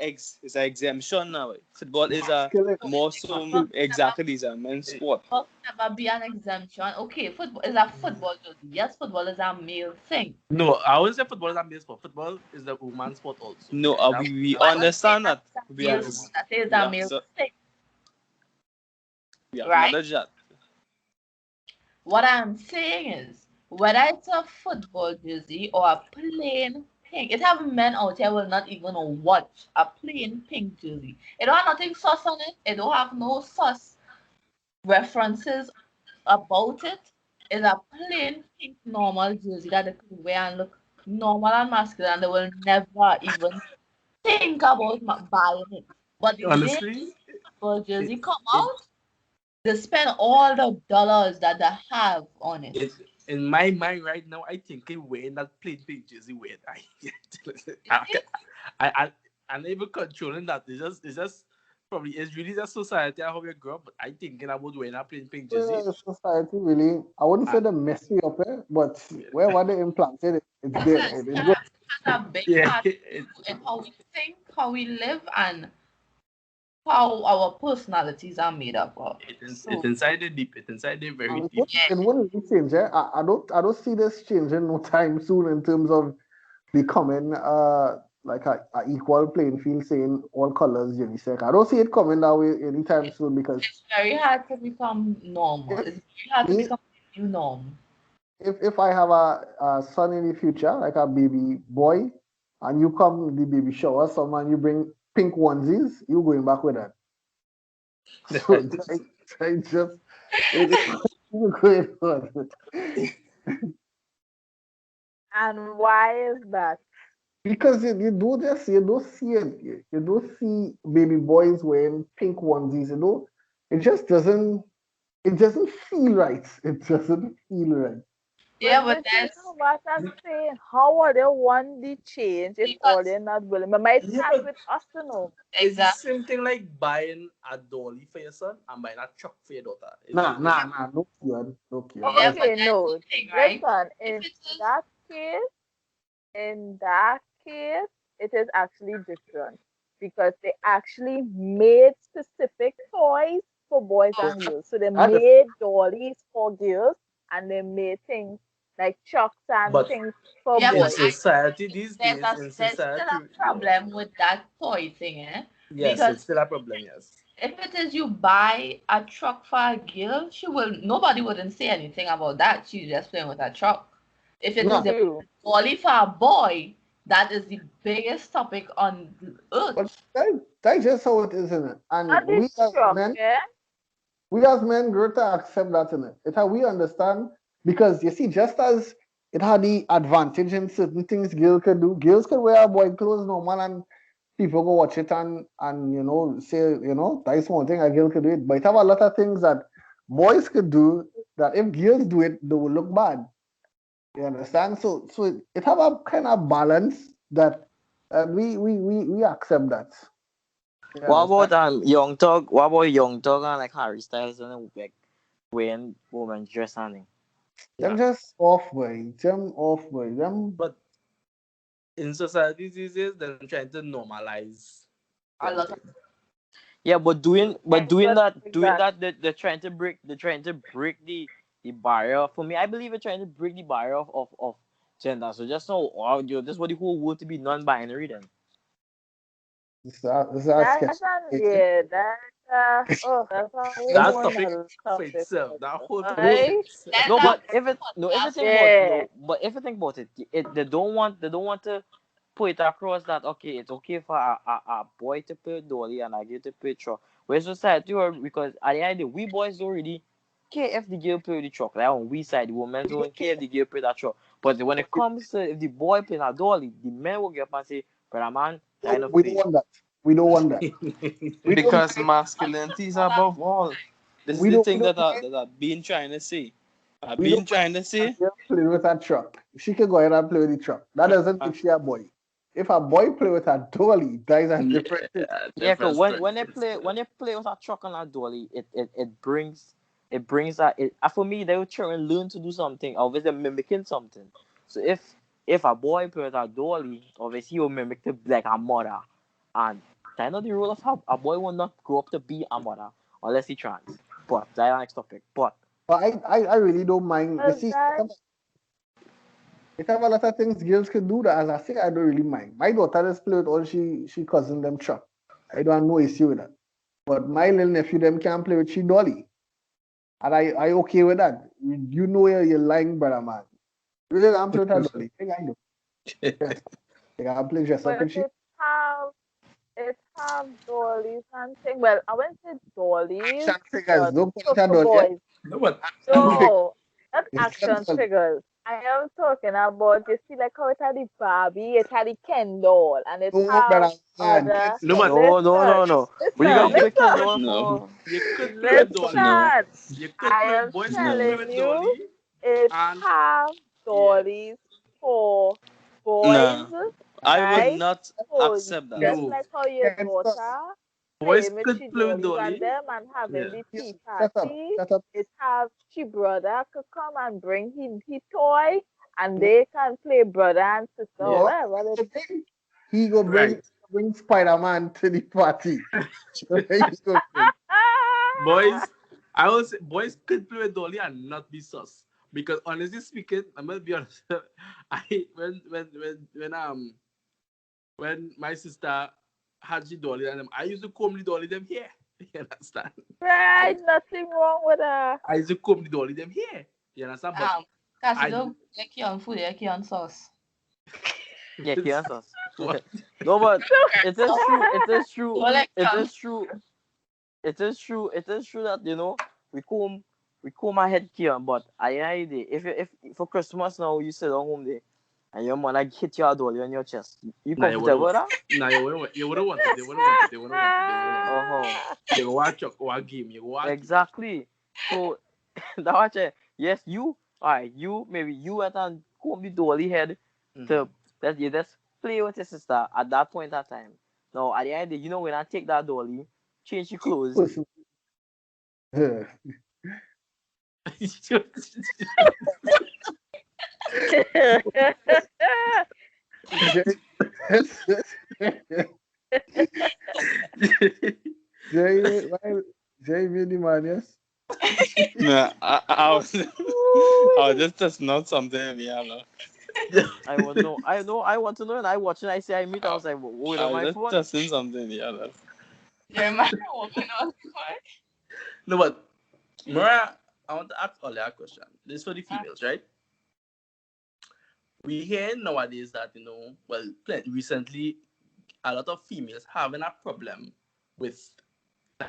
exemption now. Football is a Masculine, more so football will never, exactly is a men's sport. football will never be an exemption. Okay, football is a football jersey. Yes, football is a male thing. No, I wouldn't say football is a male sport. Football is the woman's sport also. No, Yeah, we I don't say understand that that. it's a We male are sport. I say it's we a have male so thing, we right? acknowledge that. What I'm saying is, whether it's a football jersey or a plain pink, it have men out here will not even watch a plain pink jersey. It don't have nothing sus on it. It don't have no sus references about it. It's a plain pink normal jersey that they could wear and look normal and masculine, and they will never even think about buying it. But the day honestly, football it, jersey come it out, they spend all the dollars that they have on it. it in my mind right now, I think I wearing that plain pink jersey weird. You I, see? I I'm not even controlling that. It's just probably it's really just society and how we grow up. But I thinking about wearing a plain pink jersey. society really, I wouldn't say And they mess me up, but yeah, where they implanted it, it's Listen, there. It's good. has a big yeah, part in how we think, how we live, and how our personalities are made up of. it's So, inside the deep. It's inside the very And it deep. wouldn't, yeah, it wouldn't really change. I don't see this changing no time soon in terms of becoming like a equal playing field, saying all colors unisex. I don't see it coming that way anytime soon because it's very hard to become normal. if It's very hard to me become the new norm. if I have a son in the future, like a baby boy, and you come the baby shower, someone you bring pink onesies, you going back with that. So I just it you going on. And why is that? Because you do just you don't see it. You don't see baby boys wearing pink onesies, you know. It just doesn't feel right. It doesn't feel right. Yeah, But but this is that's what I'm saying. How are they want the change if all because they're not willing? But might Yeah, start but with us to know. it's the exactly. same thing like buying a dolly for your son and buying a truck for your daughter. Nah, It's nah, nah. No Kian, no Kian. Yeah, That's but Okay, that's no. the thing, right? Listen, If in it is that case, in that case, it is actually different because they actually made specific toys for boys yeah, and girls. So they that is made dollies for girls and they made things like chucks and but things for yeah, in but boys. I society these days, in there's still society, a problem with that toy thing, eh? yes, it's Because still a problem. Yes, if it is you buy a truck for a girl, she will nobody wouldn't say anything about that. She's just playing with a truck. If it is nah. a True. only for a boy, that is the biggest topic on But earth. that's just how it is, isn't it? And Not the truck, yeah? we as men grow to accept that in it. It's how we understand because you see, just as it had the advantage in certain things girls could wear boy clothes normal and people go watch it and say, that's one thing a girl could do it. But it have a lot of things that boys could do that if girls do it, they will look bad. You understand? So it have a kind of balance that we accept that. You What understand? about Young Thug? What about Young Thug and like Harry Styles and like wearing women's dress and thing? Them yeah. just off way. Them off way. Them But in society these days, they're trying to normalize A them lot of things. Yeah, but Thanks for doing that. that, they're trying to break the barrier. For me, I believe they're trying to break the barrier of gender. So just know, oh, this what the whole world to be non-binary then. this is That's sketch. an yeah, that's a Them That whole topic nother for topic. itself, that whole topic for okay. Right? itself. Let's No, have but a if it no, if you podcast think on about Yeah. no, but if you think about it, they don't want to put it across that okay, it's okay for a boy to play dolly and a girl to play truck. Where's society or because at the end of the day, we boys don't really care if the girl play the truck. Like on we side, the women don't care if the girl play that truck. But when it comes to if the boy playing a dolly, the men will get up and say, "Brother man, try not we don't play." want that. We don't want that. We don't Because mind. masculinity is above all. This is We the don't we thing don't that mind. I've been trying to say. I've We been don't mind trying to a say. girl play with a truck. She can go ahead and play with the truck. That doesn't Uh, make she a boy. If a boy play with a dolly, that is a different thing. Yeah, Yeah, cause different story. when they play with a truck and a dolly, it brings that for me they will try and learn to do something, obviously mimicking something. So if a boy play with a dolly, obviously he will mimic to be like a mother, and that's not the rule of how a boy will not grow up to be a mother unless he trans. But that's the next topic. But But I really don't mind. You Well, see, that it have a lot of things girls can do that as I say I don't really mind. My daughter just play with all she cousin them truck. I don't have no issue with that. But my little nephew them can't play with she dolly. And I okay with that. You know you're lying, brother man. You just can't play with her dolly. Think I know. Yes. They can play dress up but with she. have it have dollies and things. Well, I went to dollies, Action figures. but Don't call it for a dolly. Yeah? boys. No, but Action figures. No, not It's a action dolly. figures. I am talking about you see like how it had the Barbie, it had the Ken doll, and it No, have brother man. other. no, but Listen, What you listen, gonna you play listen, Kendall no, for? you could play with dolly. No, listen. You could I play. am Boys could play no, telling with you, dolly, it and have yeah, dollies for boys, Nah, I will right? not So accept that. just no. like how your Ken stop. daughter Boys playing with could she play with dollies dolly. and them and having Yeah. the tea Shut up. party, Shut up. it have she brother could come and bring his toy and they can play brother and sister Yeah. or What whatever. he go bring? He go Right. bring Spider-Man to the party. He go bring. Boys, I will say boys could play with dolly and not be sus. Because honestly speaking, I'm gonna be honest. I when my sister had she dolly and them, I used to comb the dolly them here. You understand? I Right, nothing wrong with her. I used to comb the dolly them here. You understand? But Cassie, I don't get you on food, you on sauce. Yeah, cancels. What? No, but So it is true. It is true. Well, like, It is true. It is true. It is true that we comb our head here. But at the end of the day, if for Christmas now you sit at home there and your mother hit your dolly on your chest, you Nah, you wouldn't. comfortable with that? Nah, you wouldn't want it. They wouldn't want it. They wouldn't want it. They wouldn't want it. Oh, You go watch a game. You go watch game. exactly. So that watch it. Yes, you. Alright, you maybe you at and comb the dolly head to Mm-hmm. that you just play with your sister at that point at time. Now at the end of the day, when I take that dolly, change your clothes. Pussy. Yeah. Jay, Jay, why, Jay, really man, yes? Nah, I was I was just testing out something. Yeah, no. I want to know. I know. I want to know. And I watch and I say I meet. I was like, wait I on was my just phone. testing something. Yeah, no. Jeremiah walking on the No, but Mariah, I want to ask Ollie a question. This is for the females, right? We hear nowadays that recently a lot of females having a problem with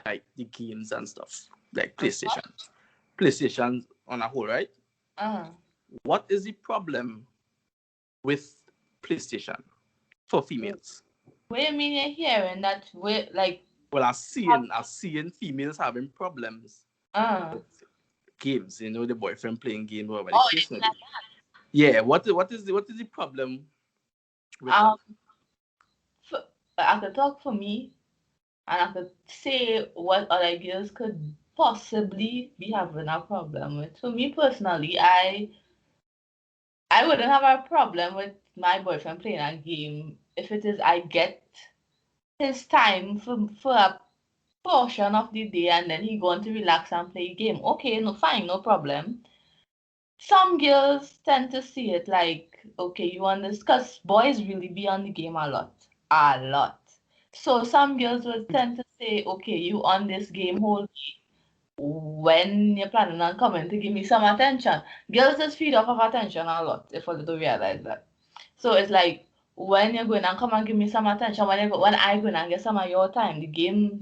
like the games and stuff, like PlayStation on a whole, right? uh What is the problem with PlayStation for females? What do you mean you're hearing that we like Well, have I've seen females having problems uh with games. The boyfriend playing games, whatever the oh case it's may be. Yeah, what is the problem with that? um for, I could talk for me and I could say what other girls could possibly be having a problem with. For me personally, I wouldn't have a problem with my boyfriend playing a game if it is I get his time for a portion of the day and then he going to relax and play game. Okay, no fine, no problem. Some girls tend to see it like, okay, you want this, because boys really be on the game a lot. A lot. So some girls would tend to say, okay, you on this game whole day when you're planning on coming to give me some attention. Girls just feed off of attention a lot, if a little realize that. So it's like when you're going and come and give me some attention, when I go and get some of your time, the game,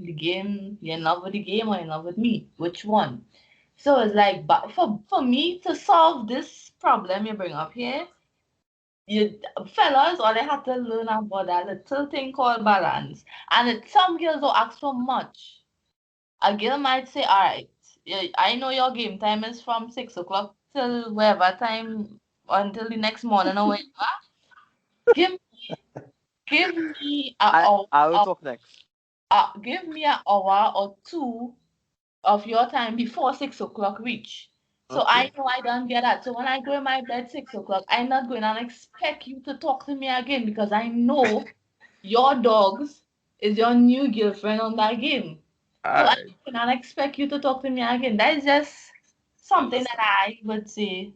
you're in love with the game or you're in love with me? Which one? So it's like, but for me to solve this problem you bring up here, you fellas, all they have to learn about that little thing called balance. And some girls don't ask for much. A girl might say, all right, I know your game time is from 6 o'clock till whatever time until the next morning or whatever. Give give me a hour, I will talk next. give me an hour or two of your time before 6 o'clock reach. So I Okay. know I don't get that. So when I go in my bed 6 o'clock, I'm not going to expect you to talk to me again because I know your dogs is your new girlfriend on that game. All So I right. cannot expect you to talk to me again. That is just something that Understand. I would say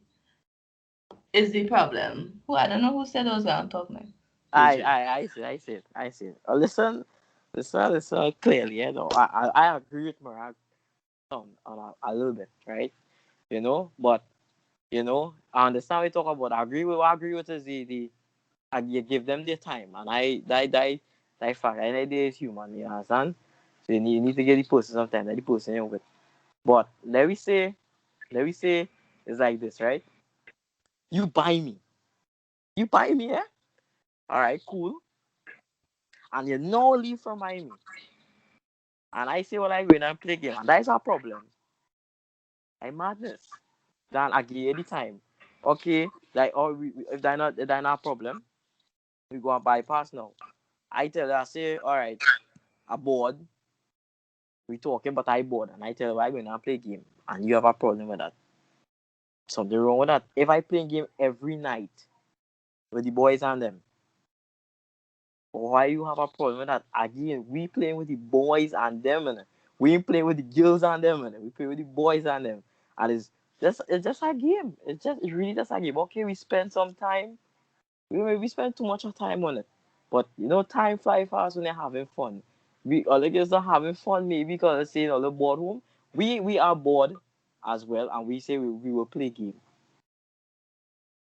is the problem. Who I don't know who said I was gonna talk now. AJ. I see it. I see it. Listen clearly. I agree with Marag on a little bit, right? But I understand what you talk about. I agree with is the you give them their time, and I fact. I know they is human. You understand? So you need to give the person some time. That the person with. But let me say it's like this, right? You buy me. You buy me, yeah? All right, cool. And you no leave from me. And I say what I win and play game. And that is our problem. I madness. Then I give you the time. Okay, like or if they're not a problem, we go and bypass now. I tell her, I say, all right, I bored. We talking, but I bored. And I tell her I going to play game. And you have a problem with that. Something wrong with that. If I play game every night with the boys and them, why you have a problem with that? Again, we playing with the boys and them, and we ain't playing with the girls and them, and we play with the boys and them, and it's just a game. It's really just a game. Okay, we spend some time. We spend too much of time on it, but time fly fast when you're having fun. We all the girls are having fun maybe because they say all the board home. We are bored as well, and we say we will play game,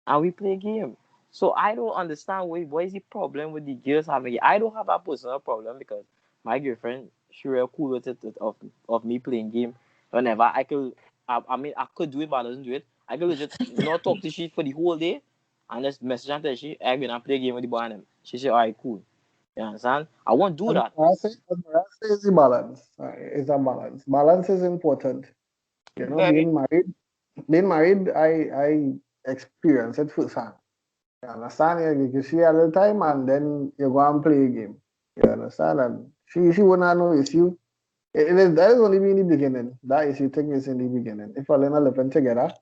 and we play game. So I don't understand what is the problem with the girls having it. I don't have a personal problem because my girlfriend she real cool with it of me playing game whenever I could. I mean I could do it, but I doesn't do it. I could legit not talk to she for the whole day and just message and tell she I'm gonna play a game with the boy and them. She said, "Alright, cool." You understand? I won't do that. As I say is the balance. It's a balance. Balance is important. Very. Being married, I experience it firsthand. You understand? You see a little time and then you go and play a game. You understand? And she wouldn't have no issue. That is only in the beginning. That issue thing is in the beginning. If you're living together,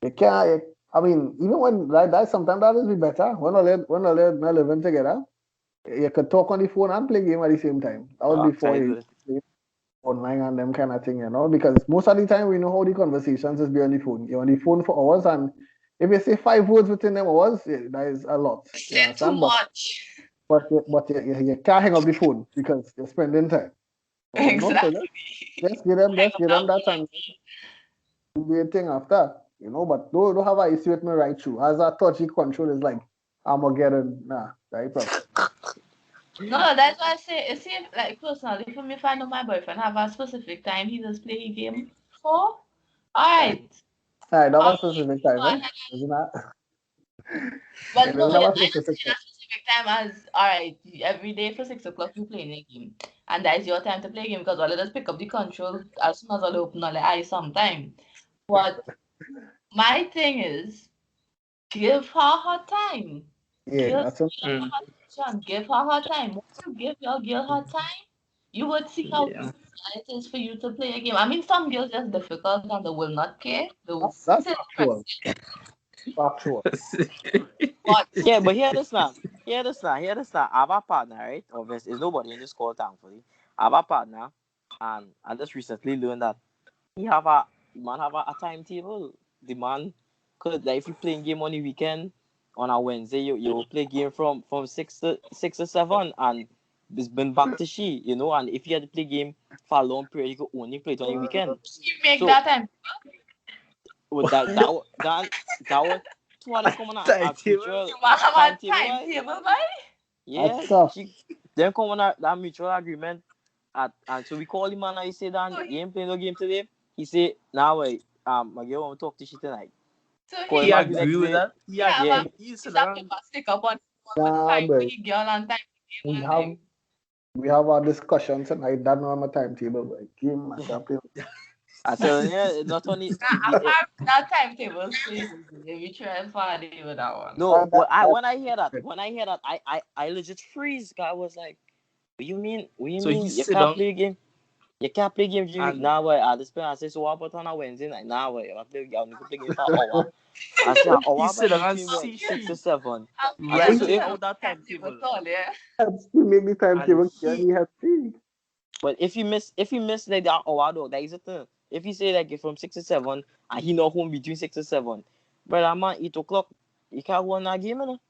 you can't. I mean, even when that sometimes that is be better. When you're living together, you could talk on the phone and play game at the same time. That was before Try you to play online and them kind of thing, because most of the time we know how the conversations is be on the phone. You're on the phone for hours, and if you say 5 words within them hours, that is a lot. You Say too understand? But much. you can't hang up the phone because you're spending time. So Exactly. just Hang give up them that and do the thing after. But don't have a issue with me right through. As a touchy control is like Armageddon. Nah, very perfect. No, that's why I say, you see, like personally, for me, if I know my boyfriend have a specific time he does play a game for, alright. All right, that Um, was specific time, go eh? ahead. Isn't that? Well, It no, doesn't I have a don't specific see that specific time as, alright, every day for 6 o'clock you playing a game. And that is your time to play a game because all of us pick up the control as soon as all open all the eyes sometime. But my thing is, give her her time. Yeah, Give that's it. her her attention. Give her her time. Once you give your girl her time, you would see how Yeah. easy it is for you to play a game. I mean, some girls just difficult and they will not care. They will That's sit factual. Factual. but yeah, but hear this now. Hear this now. I have a partner, right? Obviously, there's nobody in this call, thankfully. I have a partner, and I just recently learned that he have the man have a timetable. The man could like if you playing game on the weekend on a Wednesday, you play game from six to seven, and it's been back to she, and if you had to play game for a long period, you could only play it on the weekend. you make So that time. with that was what is coming a Timetable. mutual You must have a timetable, right? timetable, boy. Yeah, That's tough. she then come on that mutual agreement and so we call him and I say Dan, So you he, ain't playing no game today. He say, now wait, my girl want to talk to she tonight. so Call He him he, back the agree next with day. that. He he have Yeah, a agree. He sit piece of down. paper stick up on with Nah, time for boy. the girl and time for We game and have thing. we have our discussion tonight. That know my timetable, boy. Game I can play. I tell you, yeah, not only Now, apart that timetable stays we try and find it with that one. no, That, that, when I hear that, I legit freeze. 'Cause I was like, what you So he mean you sit can't down play a game? You can't play game during week. and Now wait, I just play. I say so what about on a Wednesday night? Now wait, you can play game for an hour. I say an he hour by sit down and between when when Okay. six to see seven. I say Yeah, right so so if out that timetable timetable tall, yeah. helps me make the and timetable clear. he Me happy. but if you miss like that hour though, that is the thing. If you say like from 6 to 7 and he not home between 6 to 7, but I'm at 8 o'clock, you can't go on that game, you know.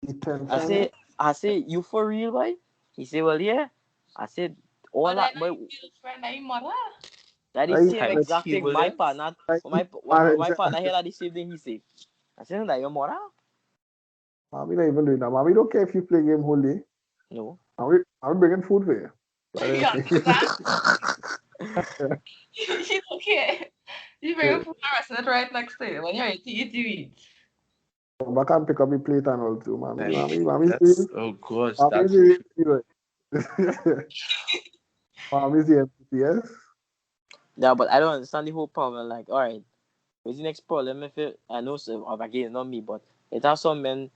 The I tension, eh? say I say you for real, boy? He say well yeah. I said all But then that, I but feel friend I mother. that is I same I, exact thing. timetable My there. partner, I my marriage. partner hear that the same thing he say. I said that your mother? Mommy not even doing that. Mommy don't care if you play game whole day. No. I'm bringing food for you. But You understand? She's okay. You bring a yeah, food and restaurant right next to you. When you're eating, you eat. come back and pick up the plate and all too. Like Mommy's that's doing, oh gosh, mommy's that's doing, mommy's the yes. Yeah, but I don't understand the whole problem. Like, all right, what's the next problem? If it, I know, so again, not me, but it has some men.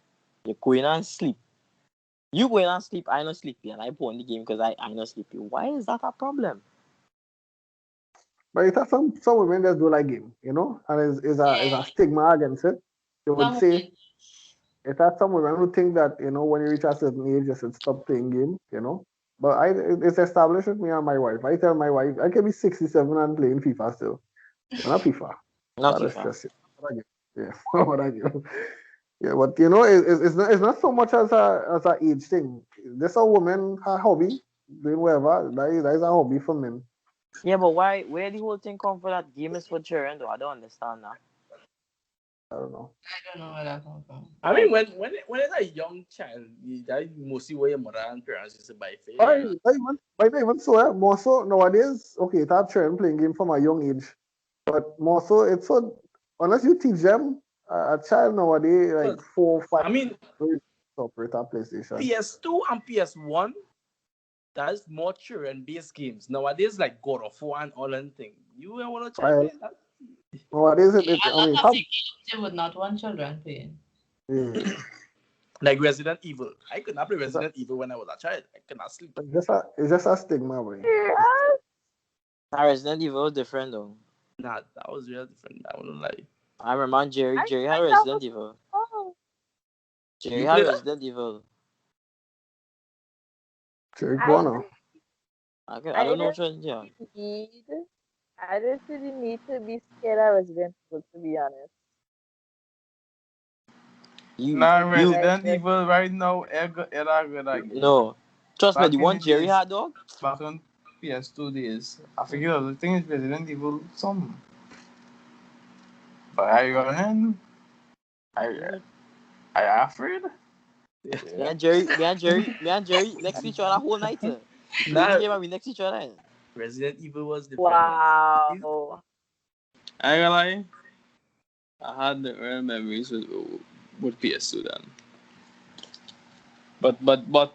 You go in and sleep. You go in and sleep. I not sleepy, and I put on the game because I not sleepy. Why is that a problem? But it has some women just don't like game, and is a Yeah. stigma against it. They would Some say it has some women who think that when you reach a certain age you should stop playing game. But it's established with me and my wife. I tell my wife I can be 67 and playing FIFA still. But not FIFA. Not That is FIFA. just it. What I give. Yeah, what I give. Yeah, but it's not so much as a age thing. This a woman her hobby doing whatever. That is a hobby for men. Yeah, but why? Where the whole thing come from? That game is for children, though. I don't understand that. I don't know. I don't know where that comes from. I mean, when it's a young child, that mostly what your mother and parents used to buy for you, Or you know. not even so, more so nowadays, okay, it's a trend playing game from a young age. But more so, it's so, unless you teach them, a child nowadays, like Because 4, 5, I mean, operate a PlayStation. PS2 and PS1, that's more children-based games. Nowadays, like God of War and all that thing. You ain't want to child While play that? nowadays, A I mean, lot of come, the games you would not want children playing. yeah, Like Resident Evil. I could not play it's, a, Resident Evil when I was a child. I could not sleep. it's just a stigma, boy. Yes. Resident Evil was different though. Nah, that was real different. I wouldn't lie. I remember Jerry. I Jerry had think that was Resident Evil. fun. Jerry You had play that? Resident Evil. Cherry I corner. didn't I I don't know didn't which one. Yeah. need I didn't really need to be scared of Resident Evil, to be honest. You Nah, you Like Resident Evil right now, it a good again. no. Trust me, the Back in one the Jerry days, had dog. back on PS2 days, I figure the thing is Resident Evil some. But I running, I Mm. I afraid. Me and Jerry, next to each other whole night. Playing Nah, game and we next to each other. Resident Evil was different, man. wow. I ain't gonna lie, I had the real memories with PS2 then. But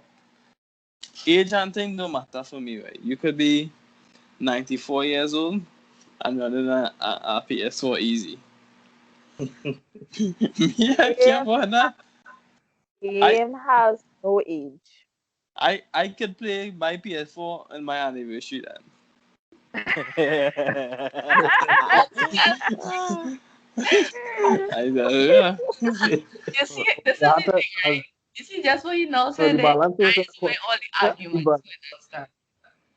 age and thing don't matter for me, right? You could be 94 years old and running a PS4 easy. Me, I Game, can't want that. I game has no age. I could play my PS4 on my anniversary then. What? I yeah. You see, this is You the have thing, to, right? You see, just what you now so said the there, balance is that is where all the arguments but with and stuff.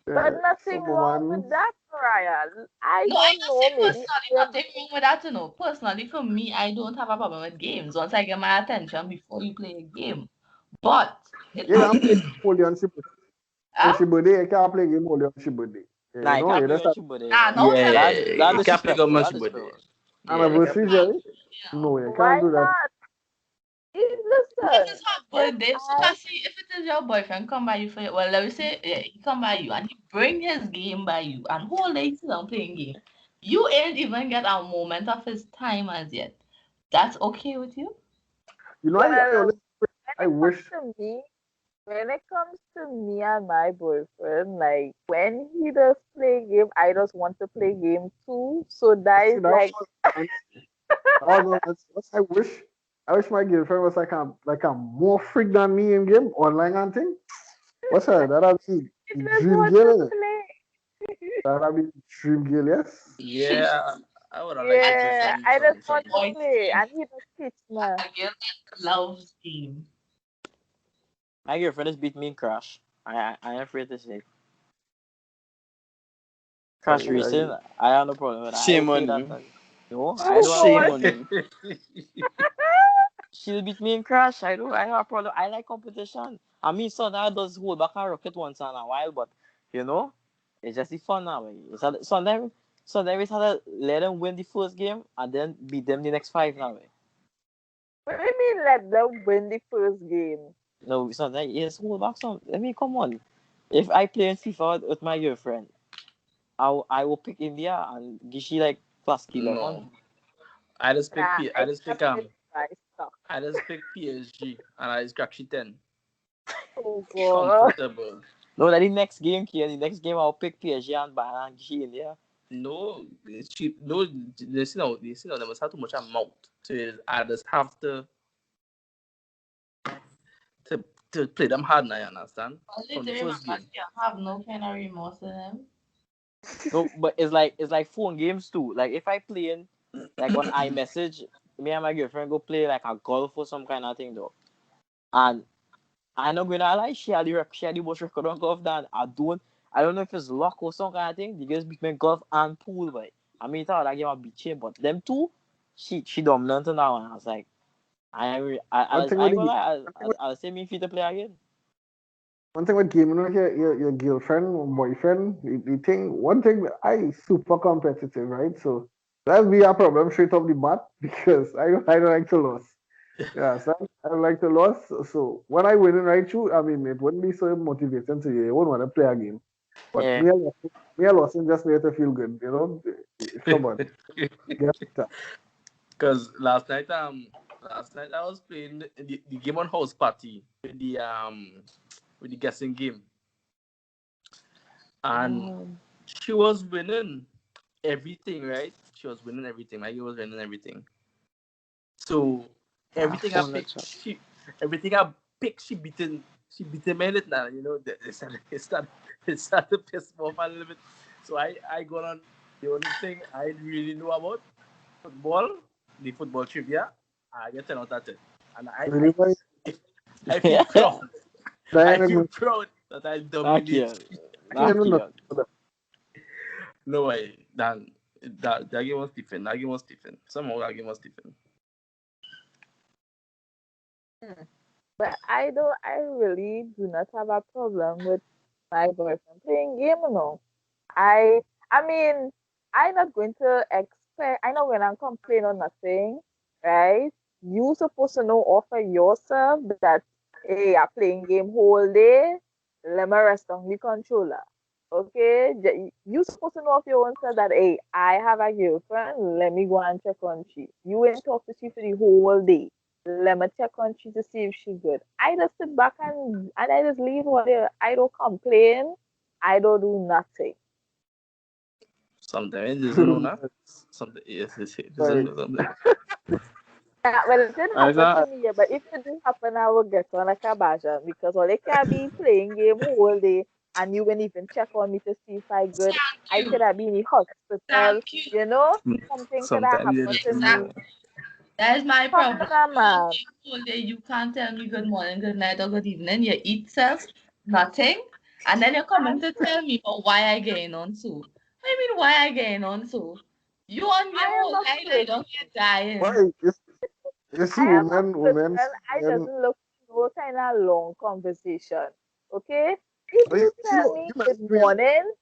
But nothing some wrong woman, with that, Mariah. I No, I don't don't see know, maybe personally I am nothing wrong with that, you know. Personally, for me, I don't have a problem with games. Once I get my attention before you play a game. But it you has can play only on huh? she birthday, you can't play game only on she birthday. Nah, You I know, can't you play just with have you, but Nah, no Yeah, fair. that you can't play disrespectful. government That ship with it. disrespectful. Yeah, you can't anniversary, play. Jerry. You know. No, you can't why do that. not? Because Listen, it's her if birthday. So I Cassie, if it is your boyfriend come by you for well, let me say he come by you and he bring his game by you and whole day he sit down playing game. You ain't even get a moment of his time as yet. That's okay with you? You know, I well, always, when I it comes wish, to me, when it comes to me and my boyfriend, like when he does play game, I just want to play game too. So that see is that like, was, I wish my girlfriend was like a more freak than me in game online and thing. What's that? That'll be I the just dream want to girl, innit? play. That'll be the dream girl, yes. Yeah, I would have liked to play Yeah, I just some want to Boy, play, and he just teach me. a girl that loves game. My girlfriend has beat me in Crash. I am afraid to say. Crash I, racing, I have no problem with that. I will Shame play on that. you. No, I Oh don't have Shame God! problem. on you. She'll beat me in Crash. I have a problem. I like competition. I mean, son, I does hold back a rocket once in a while, but you know, it's just the fun now. Sometimes it's had to let them win the first game and then beat them the next five now. What do you mean let them win the first game? No, sometimes it's hold back some. I mean, come on. If I play in FIFA with my girlfriend, I will pick India and give she like plus kilo no. on. Nah, I I just pick can't play FIFA. I suck. I just pick PSG and I just crack she 10. Oh God! Comfortable. No, that the next game, Kian, the next game I'll pick PSG and Bayern and give she India. No, it's cheap. No, they see now they must have too much amount. So I just have to to play them hard now, you understand? Only From to the remember first game. you have no kind of remorse in them. No, but it's like phone games too. Like if I play in like on iMessage, me and my girlfriend go play like a golf or some kind of thing though. And I know gonna lie, she had the most record on golf than I don't know if it's luck or some kind of thing. The girls between golf and pool, but I mean thought that game a beat chain, but them two, she dominant on that one. I was like, one thing I with ain't gonna the, lie, one thing with, I'll say me fit to play again. one thing with gaming with your girlfriend or boyfriend, the thing, one thing, I super competitive, right? So That'll be a problem straight off the bat because I don't like to lose. Yeah, so I don't like to lose. So when I win it right through, I mean, it wouldn't be so motivating to you. You wouldn't want to play a game. But Yeah. me a losing just made to feel good, you know. Come on, get that. Because last night I was playing the game on house party with the guessing game, and Um, she was winning everything, right? She was winning everything. Maggie was winning everything. So everything I phone picked, that's everything I picked, she beaten me in it now. You know, it started to piss me off a little bit. So I got on the only thing I really know about football, the football trivia. I get 10 out of 10, and Really, boy, I feel proud. I Diana, feel proud that I Not dominate. here. you Not know here. nothing. No way, Dan. That game was different. That game was different. Somehow that game was different. Hmm. But I really do not have a problem with my boyfriend playing game, you know. I I mean, I'm not going to expect. I know when I'm complaining or nothing, right? You supposed to know offer yourself that, hey, I'm playing game whole day. Let me rest on the controller. Okay, you supposed to know of your own self that, hey, I have a girlfriend. Let me go and check on she. You ain't talk to she for the whole day. Let me check on she to see if she good. I just sit back and I just leave her there. I don't complain. I don't do nothing. Sometimes it doesn't know that. Something yes, it doesn't Sorry. know something. Yeah, well, it didn't I happen to thought me yet, but if it do happen, I will get on like a basher because all they can be playing game whole day and you won't even check on me to see if I good. Thank I you. could have been in the hospital, Thank you. you know, something could have Sometimes it happened to doesn't know. me. Exactly. That is my Come problem. on, Playing man. game all day, you can't tell me good morning, good night, or good evening. You eat self, nothing. And then you're coming to tell me about why I gain on so. What do you mean why I gain on so? You on game I am whole a night and you don't person. get dying. Why? You see, I am a women, person. I men. doesn't look for no kind of long conversation. Okay? If You you see, tell me you good message me. morning,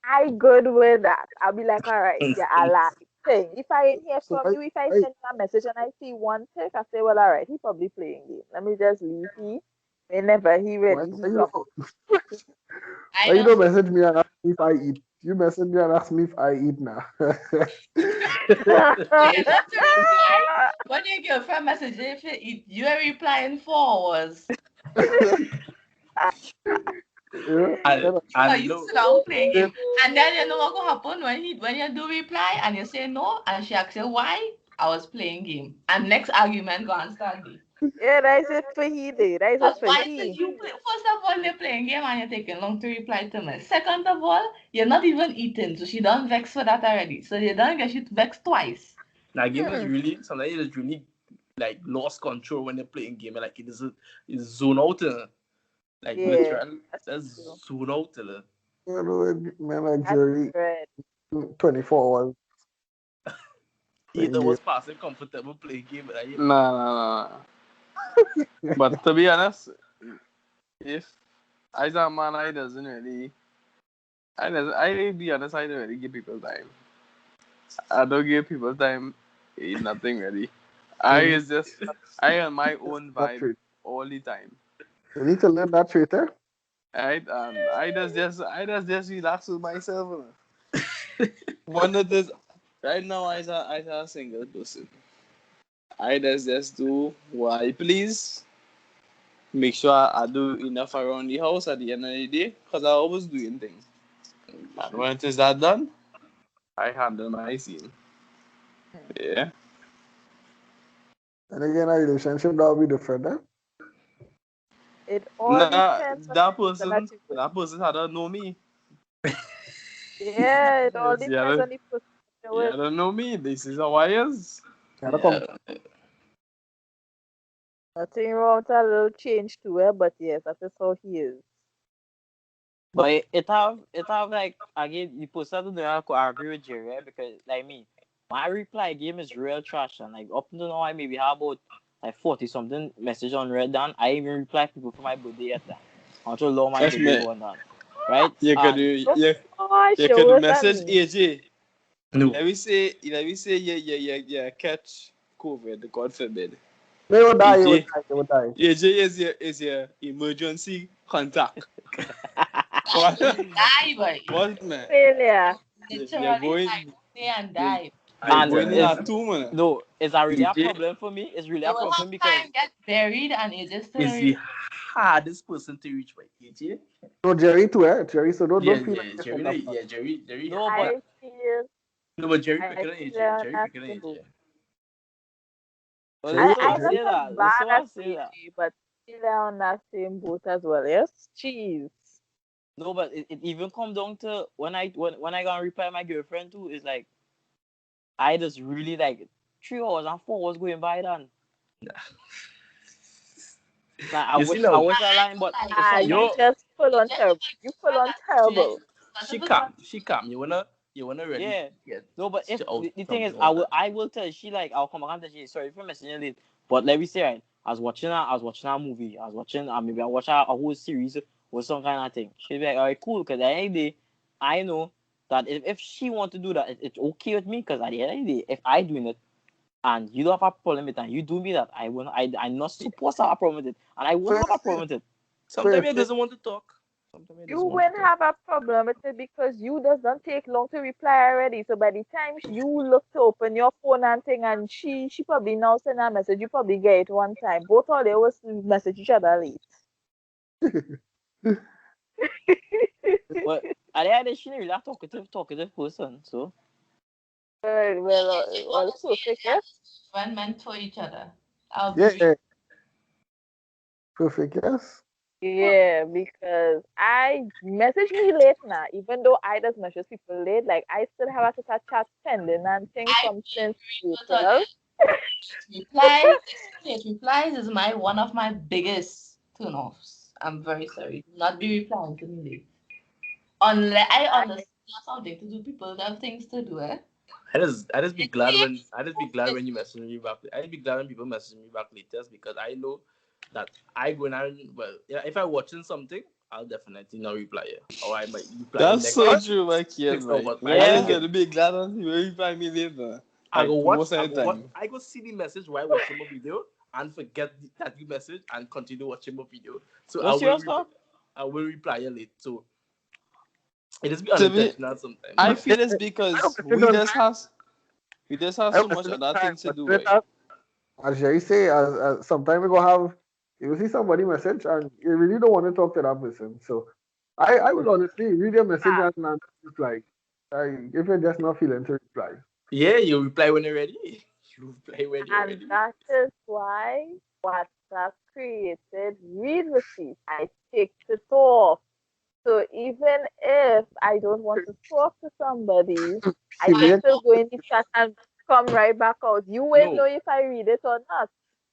I good with that. I'll be like, all right, yeah, I like thing. If I ain't hear So from you, if I why, send you a message and I see one tick, I say, well, all right, he probably playing game. Let me just leave he. Whenever he ready, he why you come. don't, I why you don't don't say message me and ask me if I eat? You message me and ask me if I eat now. you not to reply. When your girlfriend message if you are replying for hours. Yeah, kind of So And you no, sit down playing same. game. And then you know what gonna happen when you do reply and you say no and she asks you why? I was playing game. And next argument gonna start be. Yeah, that's it for he day. That's it Because for why is it he. you play first of all you're playing game and you're taking long to reply to me. Second of all, you're not even eating, so she done vex for that already. So you done get she vex twice. that game is Hmm. really sometimes it is really like lost control when they're playing game. Like it's zone out, like Yeah, literal. that's true. That's zone out. You know, man like That's Jerry, right. 24 hours playing 8 hours game. passing comfortable playing game, but I nah, nah, nah. But to be honest, if I a man, I doesn't really. I be honest, I don't really give people time. I don't give people time. Ain't nothing really. I You is just I on my own that vibe trait. all the time. You need to learn that trait, eh? Right? And I just relax with myself. One of this right now I a single person. I just do what I please. Make sure I do enough around the house at the end of the day. Because I always doing things. And when it is that done, I handle my scene. Yeah. And again, a relationship that will be different, eh? It all Nah, depends on the person that you with. that person had to know me. Yeah, it all Yes, depends on the person that you're you with. don't know me. This is how I is. Gotta come. yeah. Nothing wrong with a little change to it, but yes, that is how he is. But it have like again the person don't know I could agree with you, right? Because like me, my reply game is real trash and like up until now I maybe have about like 40 something message on red down. I even reply people for my birthday at that. Until long my Trust birthday me. going on. Right? You could And do Oh you, gosh, you you're could worse than message me. AJ. No. Let me say, yeah, catch COVID, God forbid. They would die, you would AJ, die, you would die. AJ is your emergency contact. What? Die, boy. What man? Failure. You're Literally, going, like, stay and you're, die. I you're And going tell in it's a you. 2 minutes. no, it's a really a AJ problem for me. It's really They a will problem because sometimes get buried and it just turn is the hardest person to reach by AJ. No, Jerry too, eh? Jerry, so don't feel like Yeah, this on Jerry, that part. yeah, Jerry, no, yeah. but I feel No, but Jerry I quicker than feel AJ. on Jerry that quicker than same boat. AJ. well, Jerry, listen, I I'm not Jerry, say as that. Listen, bad what as I say that. AJ, but still on that same boat as well. Yes, jeez. No, but it even come down to when I gonna reply my girlfriend too. It's like I just really like 3 hours and 4 hours going by then. Like You see I now, wish I lying, but like it's Ah, sometimes you yo, just full it on just terrible. like You full on stress. terrible. But she if it's calm. not She calm. You wanna really yeah. get No, but if out the thing from is, all that. I will tell she like I'll come back and tell she sorry for messaging late. But let me say right, I was watching a movie. I was watching maybe I watch a whole series or some kind of thing. She'll be like, all right, cool, because at the end of the day, I know that if she want to do that, it's okay with me. Because at the end of the day, if I doing it and you don't have a problem with it and you do me that, I'm not supposed to have a problem with it, and I won't so, have a problem with it. so Sometimes if, he doesn't want to talk. Sometimes he You doesn't want to won't talk. have a problem with it because you doesn't take long to reply already. So by the time you look to open your phone and thing, and she probably now send a message, you probably get it one time. Both of they will message each other late. But at the end of the day, she not really a talkative person. So Well, perfect, yes. when meant for each other. I'll be yeah, real. yeah, perfect, yes. Yeah, because I message me late now, even though I just message people late. Like I still have a chat pending and things I from since will tell April. you, replies, late replies is one of my biggest turn-offs. I'm very sorry. Do not be replying to me late. Unless I I understand something to do, people have things to do, eh? I just be It glad when takes I just be glad focus. when you message me back. I just be glad when people message me back later because I know that I go and well, yeah, if I'm watching something, I'll definitely not reply it, or I might reply the That's next so true, my kid, man. 6 hours, 5 hours I yeah, just later. gonna be glad on you reply me later. I go Like watch, most of the time. I go see the message while watching my video and forget that you message and continue watching my video. So no serious talk. I will reply you late. So it just be To me, unintentional sometimes. I Yeah, feel it's I don't because message on time. we just have I so don't much message on other time. things to But do, straight right? up, as Jerry say, sometimes we go have, you see somebody message and you really don't want to talk to that person. So I would honestly read your message and reply. If you're just not feeling to reply. Yeah, you reply when you're ready. You reply when you're and ready. that is why WhatsApp created read receipt. I ticked it off. So even if I don't want to talk to somebody, I See can me, I still go in the chat and come right back out. You won't know No, if I read it or not.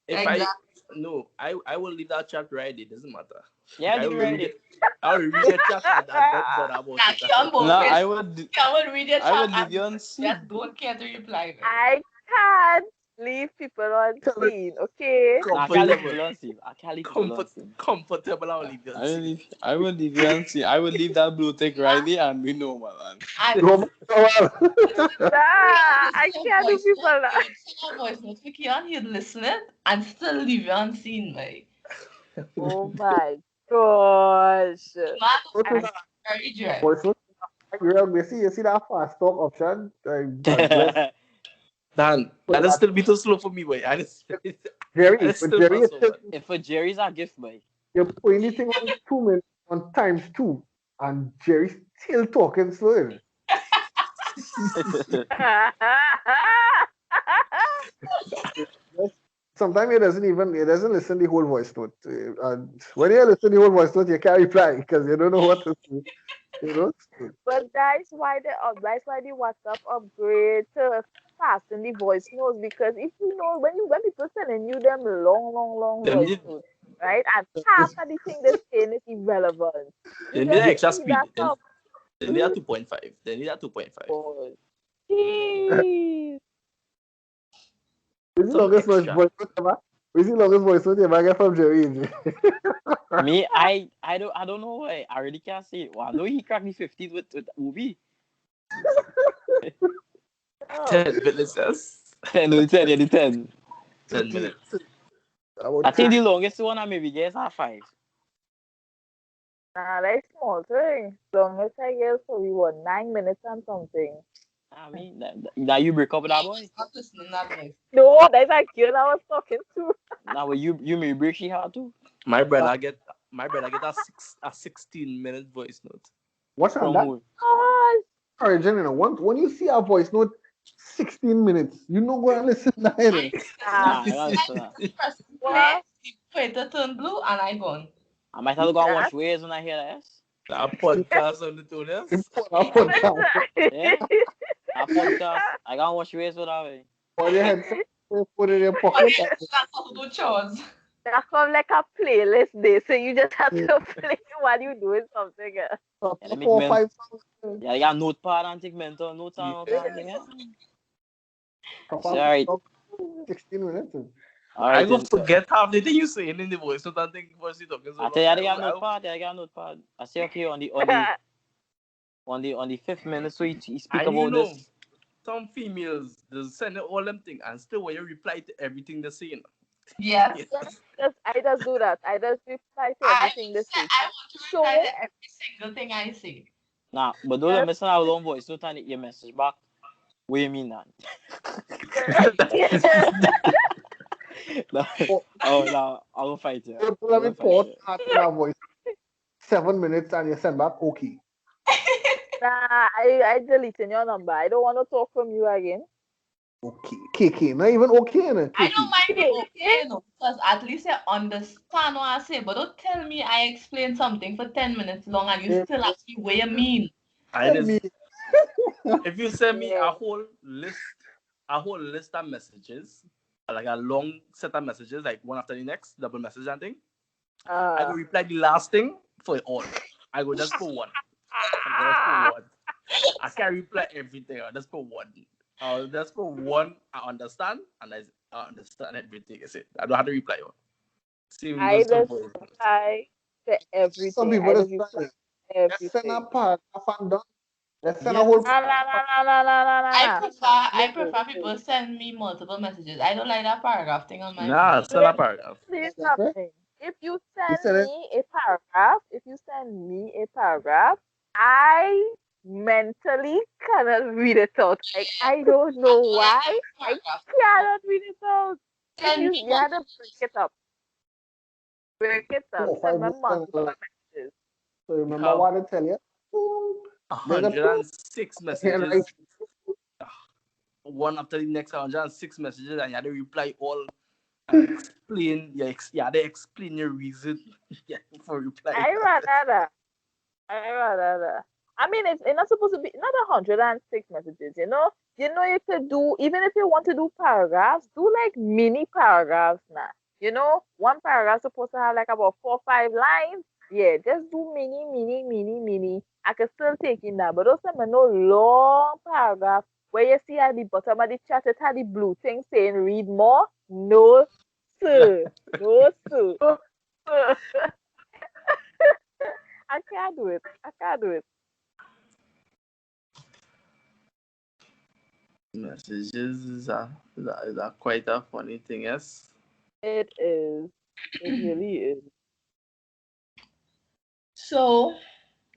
if I exactly. no, I will leave that chat right. It doesn't matter. Yeah, I leave will it read right. it. I will read the chat and not bother about Now, it. Kian No, both ways. Kian will read your I chat would leave and you on just scene. don't care to reply. Right? I can't leave people on tell it scene, okay? Nah, I can't leave Comfortable, people on scene. I can't leave people on scene. comfortable. I will leave you I on will scene. leave. I will leave you on scene. I will leave that blue tick right there, and we know, man. And go back to Nah, I send a can't do voice people note, that. you would send a voice note for Kian, he'd listen it and still leave you unseen, right? Oh my gosh. Man, Go to I that very dry. voice note. You see that fast talk option? Just Dan, put that is that. still be too slow for me, boy. I Jerry, just but still Jerry fast is still, forward. If for Jerry's a gift, boy. you're putting the thing on 2 minutes on times two, and Jerry's still talking slow. Yes. Sometimes it doesn't listen the whole voice note. And when you listen the whole voice note, you can't reply because you don't know what to say. You know? But that's why the WhatsApp upgrade to fasten the voice notes because if you know when people sending you them long They voice need notes, right? And half of the thing they're saying is irrelevant. You they need just an extra speed that speed. up. They need a 2.5. They need a 2.5. Oh, jeez. Who's the Some longest extra. voice note ever? Who's the longest voice note you ever get from Jerry? Me, I don't know why. I really can't say. Well, I know he cracked me 50s with Ubi. Oh, 10 minutes, yes. 10, no, 10, yeah, the 10. 10 minutes. I About think 30. the longest one I maybe guess are 5. nah, that's small thing. Longest I guess for we were 9 minutes and something. I mean, now you break up with that boy. Not listening that voice. No, that's like girl I was talking to. Now you may break she heart too. My brother get a 16-minute voice note. What's on From that? who? Gosh. Origin, you know, when you see a voice note, 16 minutes, you know, go and listen to I it. listen, Nah, I don't I listen to that. press play, What? for it to turn blue, and I gone. I might have to go and That watch ways when I hear that. Yes. That podcast on the tune, yes. Important podcast. Yeah, that podcast. I gotta watch ways with that way. Put your headset, put it in your But pocket. that's how to do chores. that come like a playlist day, so you just have And to play while you doing something else. Yeah, they make 4 or 5 songs. yeah, they got notepad and take mental notes and all Yeah. kind of thing. Yeah. I Couple say, of all right, songs, 16 minutes. all I right go then. forget half the thing you saying in the voice note and think first you talking so I long. tell you, they got notepad. They got notepad. I say, okay, on the 5th minute, so he speak And you about know, this. some females they send all them thing and still when you reply to everything they say. Yes. Yes. I just do that. I just reply to I everything they said say. I want to reply So to every single thing I say. Nah, but those are yes, missing out on voice note and your message back. What you mean that? No, Oh, oh no, I will fight you. I let me will fight pause you. in our voice. 7 minutes and you send back okay. nah, I deleting your number. I don't want to talk from you again. Okay. KK. Not even okay in it. I don't KK. mind the Okay, okay, you know, because at least you understand what I say. But don't tell me I explain something for 10 minutes long and you Yeah, still ask me what you mean. I tell me. just if you send me yeah. a whole list of messages, like a long set of messages, like one after the next, double message and thing, I go Uh, reply the last thing for it all. I go just put one. I go just put one. I can't reply everything. I just put one. I'll just put one. I understand, and I understand everything. I said I don't have to reply one. Same I goes for just voice. reply to Some everything. people I just just reply say, to let's send a everything. paragraph and done. Let's send a Yeah. whole Nah, nah, nah, nah, nah, nah, nah, nah, nah. I Listen, prefer people send me multiple messages. I don't like that paragraph thing on my Nah, phone. it's not a paragraph. say paragraph. something. If you You send said it. me a paragraph, I mentally cannot read it out. Like I don't know I don't like why. that I paragraph. cannot read it out. If Send me you had to break it up, Four or send five me words. multiple messages. So You remember have what I tell you? Boom. There's a hundred boom. and six Here, right. messages, one after the next 106 messages, and you had to reply all and explain. You had to explain your reason yeah, for replying. I rather that. I rather that. I mean, it's not supposed to be not 106 messages. You could do even if you want to do paragraphs, do like mini paragraphs now. One paragraph supposed to have like about 4 or 5 lines. Yeah, just do mini, mini, mini, mini. I can still take in that, but those are no long paragraph where you see at the bottom of the chat it had the blue thing saying read more. No, sir. No, sir. I can't do it. I can't do it. Messages is a quite a funny thing, yes. It is. It really is. So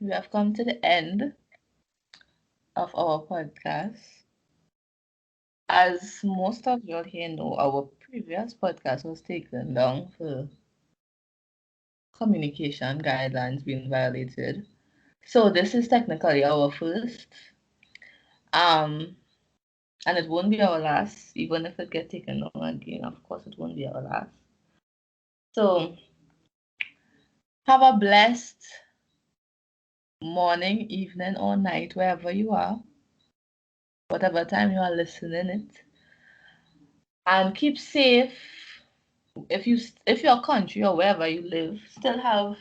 we have come to the end of our podcast. As most of you here know, our previous podcast was taken down for communication guidelines being violated. So this is technically our first. Um, and it won't be our last, even if it get taken down again. Of course, it won't be our last. So have a blessed morning, evening, or night, wherever you are, whatever time you are listening it, and keep safe. If your country or wherever you live still have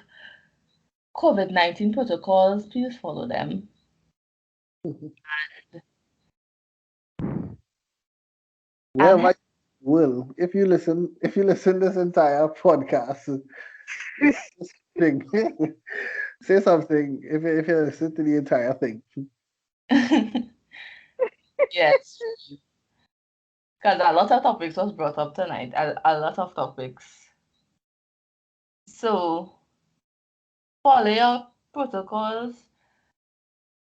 COVID-19 protocols, please follow them. And Wherever you will, if you listen this entire podcast, say something. Say something if you listen to the entire thing. Yes, because a lot of topics was brought up tonight. A lot of topics. So follow your protocols.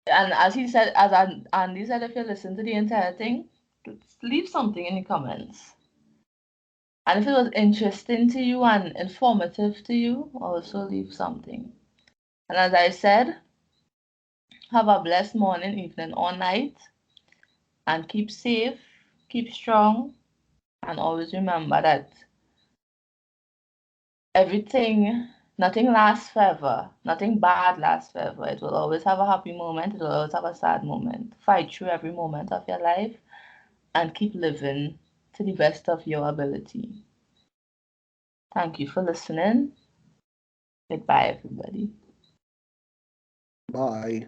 And as he said, Andy said, if you listen to the entire thing, leave something in the comments. And if it was interesting to you and informative to you, also leave something. And as I said, have a blessed morning, evening, or night. And keep safe, keep strong, and always remember that everything, nothing lasts forever. Nothing bad lasts forever. It will always have a happy moment, it will always have a sad moment. Fight through every moment of your life and keep living to the best of your ability. Thank you for listening. Goodbye, everybody. Bye.